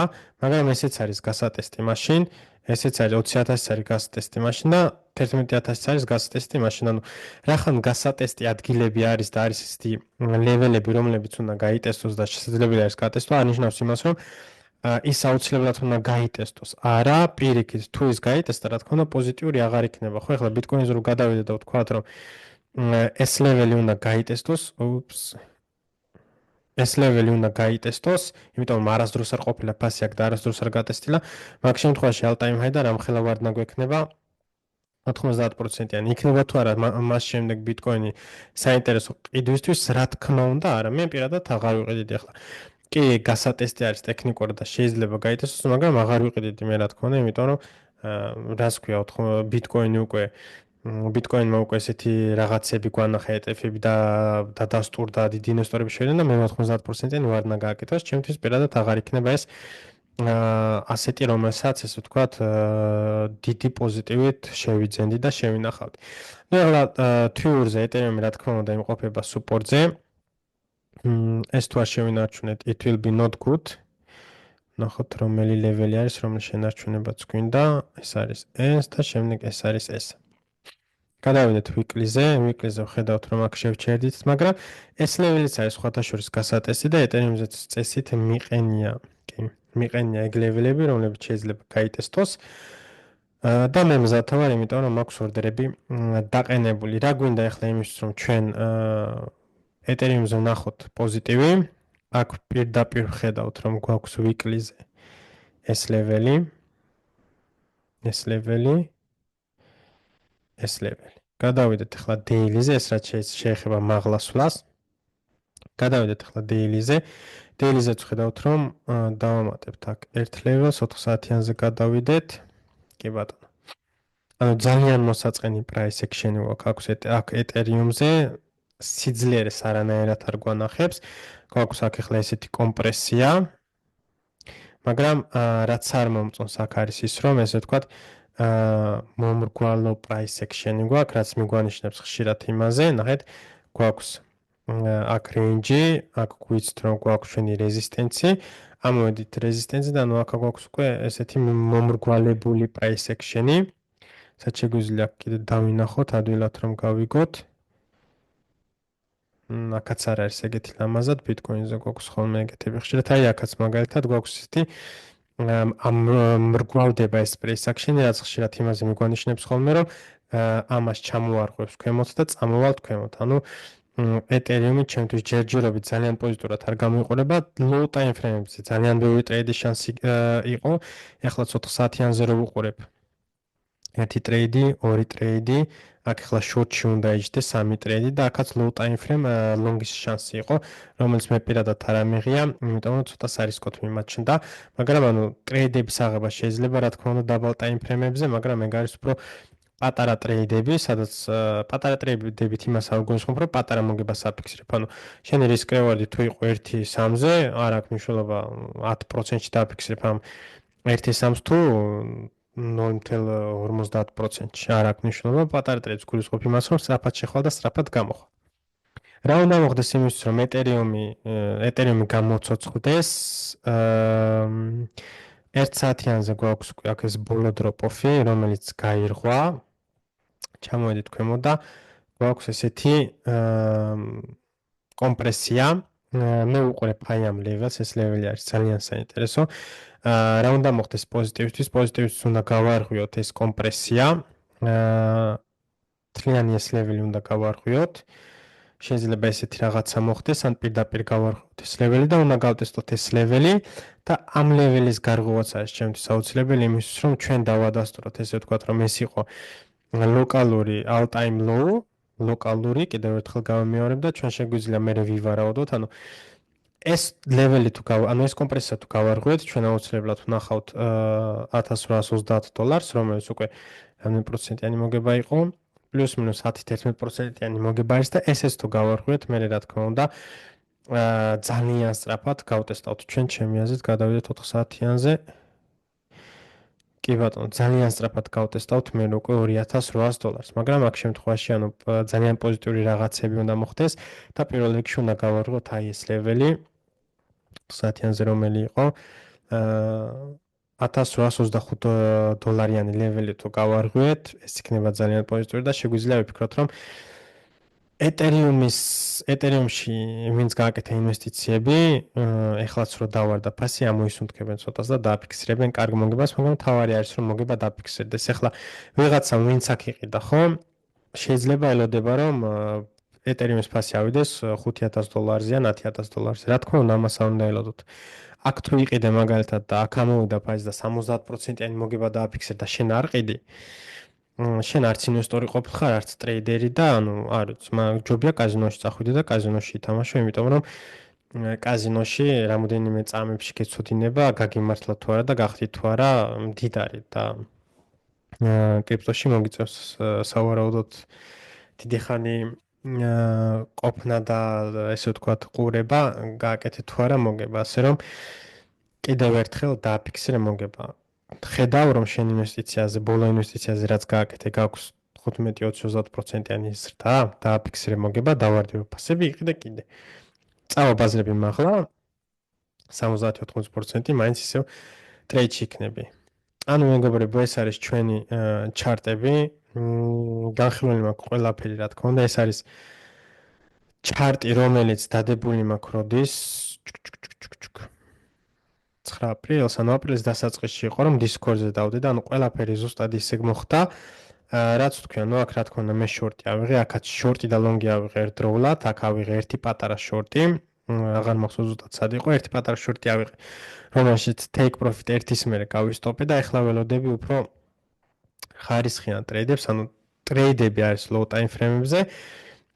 მაგრამ ესეც არის გასატესტი მაშინ, ესეც არის 20000 არის გასატესტი მაშინ და 11000 არის გასატესტი მაშინ. ანუ რახან გასატესტი ადგილები არის და არის ესეთი ლეველები, რომლებიც უნდა გაიტესტოს და შესაძლებელი არის გატესტვა, ანიშნავს იმას, რომ ის აუცილებლად უნდა გაიტესტოს. არა, პირიქით, თუ ის გაიტესტა, რა თქმა უნდა, პოზიტიური აღარ იქნება. ხო, ახლა Bitcoin-ზე რო გადავიდეთ და ვთქვათ, რომ ეს ლეველი უნდა გაიტესტოს, ეს ლეველი უნდა გაიტესტოს, იმიტომ რომ არასდროს არ ყოფილა ფასი აქ და არასდროს არ გატესტილა. მაგ შემთხვევაში all time high და რამხელა ვარდნა გვექნება 90%-იანი. იქნება თუ არა მას შემდეგ Bitcoin-ი საინტერესო ყიდვისთვის, რა თქმა უნდა, არა. მე პირადად აღარ ვიყიდი ახლა. კი, გასატესტი არის ტექნიკურად და შეიძლება გაიტესტოს, მაგრამ აღარ ვიყიდი მე რა თქმა უნდა, იმიტომ რომ რას ქვია, Bitcoin-ი უკვე Bitcoin-მა უკვე ესეთი რაღაცები გვანახა ETF-ები და დასტურდა დიდი ინვესტორები შევიდნენ და მე 90%-იანი ვარდნა გააკეთოს, ჩემთვის პირადად აღარ იქნება ეს ასეთი, რომელსაც ესე ვთქვათ, დიდი პოზიტივით შევიძენდი და შევინახავდი. ნუ ახლა Twilio-ზე Ethereum-ი რა თქმა უნდა იმყოფება support-ზე. ეს თუ არ შევინარჩუნეთ, it will be not good. ნახოთ რომელი ლეველი არის, რომლის შენარჩუნებაც გვინდა. ეს არის ეს და შემდეგ ეს არის ეს. გადავიდეთ weekly-ზე, weekly-ზე ვხედავთ, რომ აქ შევჩერდით, მაგრამ ეს ლეველიც არის სხვათა შორის გასატესტი და Ethereum-ზე წესით მიყენია, კი, მიყენია ეგ ლეველები, რომლებიც შეიძლება გაიტესტოს. და მე მზად ვარ, იმიტომ რომ მაქვს ორდერები დაყენებული. რა გვინდა ახლა იმისთვის, რომ ჩვენ Ethereum-ზე ვნახოთ პოზიტივი. აქ პირდაპირ ვხედავთ, რომ გვაქვს weekly-ზე ეს ლეველი. გადავიდეთ ახლა daily-ზე, ეს რაც შეეხება მაღლა სვლას. გადავიდეთ ახლა daily-ზე. daily-ზეც ვხედავთ, რომ დავამატებთ აქ ერთ level-ს 4 საათიანზე გადავიდეთ. კი ბატონო. ანუ ძალიან მოსაწყენი price action-ი აქვს აქ Ethereum-ზე. სიძლიერეს არანაირად არ გვანახებს. გვაქვს აქ ახლა ესეთი კომპრესია. მაგრამ რაც არ მომწონს აქ არის ის, რომ ესე ვთქვათ, მომრგვალო price action-ი გვაქვს, რაც მიგვანიშნებს ხშირად იმაზე, ნახეთ, გვაქვს აქ range-ი, აქ გვიცით, რომ გვაქვს ჩვენი resistance-ი, ამოვედით resistance-დან, ნუ აქ გვაქვს უკვე ესეთი მომრგვალებული price action-ი, სადაც შეგვიძლია კიდე დავინახოთ, ადვილად რომ გავიგოთ. აქაც არ არის ეგეთი ლამაზად, Bitcoin-ზე გვაქვს ხოლმე ეგეთები ხშირად, აი აქაც მაგალითად გვაქვს ესეთი ამ მრგვალდება ეს price action-ი, რაც ხშირად იმაზე მიგვანიშნებს ხოლმე, რომ ამას ჩამოარღვევს ქვემოთ და წამოვალთ ქვემოთ. ანუ Ethereum-ი ჩემთვის ჯერჯერობით ძალიან პოზიტიურად არ გამოიყურება, low time frame-ზე ძალიან ბევრი ტრეიდის შანსი იყო. ეხლა 4 საათიანზე რო ვუყურებ. ერთი ტრეიდი, ორი ტრეიდი, აქ ახლა short-ში უნდა იჯდეს 3 ტრეიდი და აქაც low time frame long-ის შანსი იყო, რომელიც მე პირადად არ ამიღია, იმიტომ რომ ცოტა სარისკოთ მიმაჩნდა, მაგრამ ანუ ტრეიდების აღება შეიძლება, რა თქმა უნდა, double time frame-ებზე, მაგრამ ეგ არის უფრო პატარა ტრეიდები, სადაც პატარა ტრეიდებით იმას არ გვგონიცხობ, რომ პატარა მოგებას აფიქსირებ. ანუ შენი risk reward-ი თუ იყო 1.3-ზე, არ აქვს მნიშვნელობა 10%-ში დააფიქსირებ ამ 1.3-ს თუ 0.50%-ში არ აქვს მნიშვნელობა, პატარა ტრეიდს გულისხმობ იმას, რომ სწრაფად შეხვალ და სწრაფად გამოხვალ. რა უნდა მოხდეს იმისთვის, რომ Ethereum-ი გამოცოცხლდეს, 1 საათიანზე გვაქვს უკვე აქ ეს ბოლო დროპ-ოფი, რომელიც გაირღვა. ჩამოვედით ქვემოთ და გვაქვს ესეთი კომპრესია. მე ვუყურებ აი ამ ლეველს, ეს ლეველი არის ძალიან საინტერესო. რა უნდა მოხდეს პოზიტივისთვის? პოზიტივისთვის უნდა გავარღვიოთ ეს კომპრესია. თლიანი ეს ლეველი უნდა გავარღვიოთ. შეიძლება ესეთი რაღაცა მოხდეს, ან პირდაპირ გავარღვიოთ ეს ლეველი და უნდა გავტესტოთ ეს ლეველი და ამ ლეველის გარღვევაც არის ჩემთვის აუცილებელი იმისთვის, რომ ჩვენ დავადასტუროთ, ესე ვთქვათ, რომ ეს იყო ლოკალური all time low, ლოკალური, კიდევ ერთხელ გავამეორებ და ჩვენ შეგვიძლია მე ვივარაუდოთ, ანუ ეს ლეველი თუ ანუ ეს კომპრესია თუ გავარღვიოთ, ჩვენ აუცილებლად ვნახავთ $1830, რომელიც უკვე 10%-იანი მოგება იყო, პლუს მინუს 10-11%-იანი მოგება არის და ეს თუ გავარღვიოთ, მე რა თქმა უნდა, ძალიან სწრაფად გავტესტავთ ჩვენ ჩემი აზრით, გადავიდეთ 4 საათიანზე. კი ბატონო, ძალიან სწრაფად გავტესტავთ მე უკვე $2800, მაგრამ აქ შემთხვევაში ანუ ძალიან პოზიტიური რაღაცები უნდა მოხდეს და პირველ რიგში უნდა გავარღვოთ აი ეს ლეველი საათიანზე რომელი იყო $1825 ლეველი თუ გავარღვიეთ, ეს იქნება ძალიან პოზიტიური და შეგვიძლია ვიფიქროთ, რომ ეთერიუმში ვინც გააკეთა ინვესტიციები, ეხლაც რო დავარდა ფასი, ამოისუნთქებენ ცოტას და დააფიქსირებენ კარგ მოგებას, მაგრამ თავარი არის რომ მოგება დააფიქსირდეს. ეხლა ვიღაცამ ვინც აქ იყიდა, ხო? შეიძლება ელოდება რომ ეთერიუმის ფასი ავიდეს $5000-ზე ან $10000-ზე. რა თქმა უნდა, ამას არ უნდა ელოდოთ. აქ თუ იყიდე მაგალითად და აქ ამოვიდა ფასი და 70%-იანი მოგება დააფიქსირდა და შენ არ ყიდი, შენ არც ინვესტორი ყოფილხარ, არც ტრეიდერი და ანუ არ ვიცი, მაგრამ ჯობია კაზინოში წახვიდე და კაზინოში ითამაშო, იმიტომ რომ კაზინოში რამოდენიმე წამებში გეცოდინება, გაგიმართლა თუ არა და გახდით თუ არა მდიდარი და კრიპტოში მოგიწევს სავარაუდოდ დიდი ხანი ყოფნა და ესე ვთქვათ ყურება, გააკეთე თუ არა მოგება, ასე რომ კიდევ ერთხელ დააფიქსირე მოგება. ხედავ რომ შენ ინვესტიციაზე, ბოლო ინვესტიციაზე რაც გააკეთე, გაქვს 15-20%-იანი ზრდა, დააფიქსირე მოგება, დავარდი ფასები, იყიდე კიდე. წავა ბაზრები მაღლა 70-80% მაინც ისევ ტრეიდში იქნები. ანუ მეგობრებო, ეს არის ჩვენი ჩარტები. განხილული მაქვს ყველაფერი, რა თქმა უნდა, ეს არის ჩარტი, რომელიც დადებული მაქვს როდის 9 აპრილს, ანუ აპრილის დასაწყისში იყო, რომ Discord-ზე დავდე და ანუ ყველაფერი ზუსტად ისე მოხდა. რაც ვთქვი, ანუ აქ რა თქმა უნდა მე შორტი ავიღე, აქაც შორტი და ლონგი ავიღე ერთდროულად, აქ ავიღე ერთი პატარა შორტი. აღარ მახსოვს ზუსტად სად იყო, ერთი პატარა შორტი ავიღე, რომელშიც take profit ერთის მერე გავისტოპე და ეხლა ველოდები უფრო ხარისხიან ტრეიდებს, ანუ ტრეიდები არის low time frame-ებზე.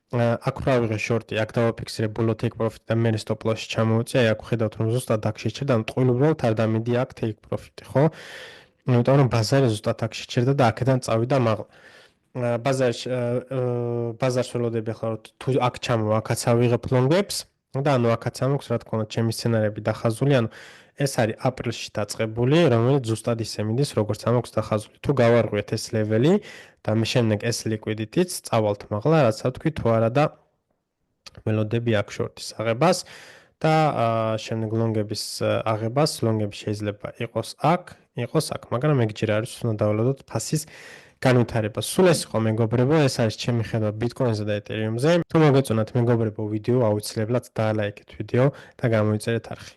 აქ ვავიღე შორტი, აქ დავაფიქსირე ბოლო take profit და მე stop loss-ში ჩამოვიწია, აქ ხედავთ რომ ზუსტად აქ შეჭერდა, ანუ ტყუილუბრალოდ არ დამიდი აქ take profit-ი, ხო? იმიტომ რომ ბაზარი ზუსტად აქ შეჭერდა და აქედან წავიდა მაღლა. ბაზარს ველოდები ახლა თუ აქ ჩამოვა, აქაც ავიღებ ლონგებს და ანუ აქაც ამოქვს, რა თქმა უნდა, ჩემი სცენარები დახაზული, ანუ ეს არის აპრილში დაწყებული, რომელიც ზუსტად ისე მიდის, როგორც ამოქვს დახაზული. თუ გავარღვიეთ ეს ლეველი და მე შემდეგ ეს liquidity-ც წავალთ მაღლა, რაც თქვი თუ არა და ველოდები აქ შორტის აღებას და შემდეგ ლონგების აღებას, ლონგები შეიძლება იყოს აქ, მაგრამ ეგჯერ არის უნდა დავალოდოთ ფასის განვითარება. სულ ეს იყო მეგობრებო, ეს არის ჩემი ხედვა ბიტკოინზე და ეთერიუმზე. თუ მოგეწონათ მეგობრებო ვიდეო, აუცილებლად დალაიქეთ ვიდეო და გამოიწერეთ არხი.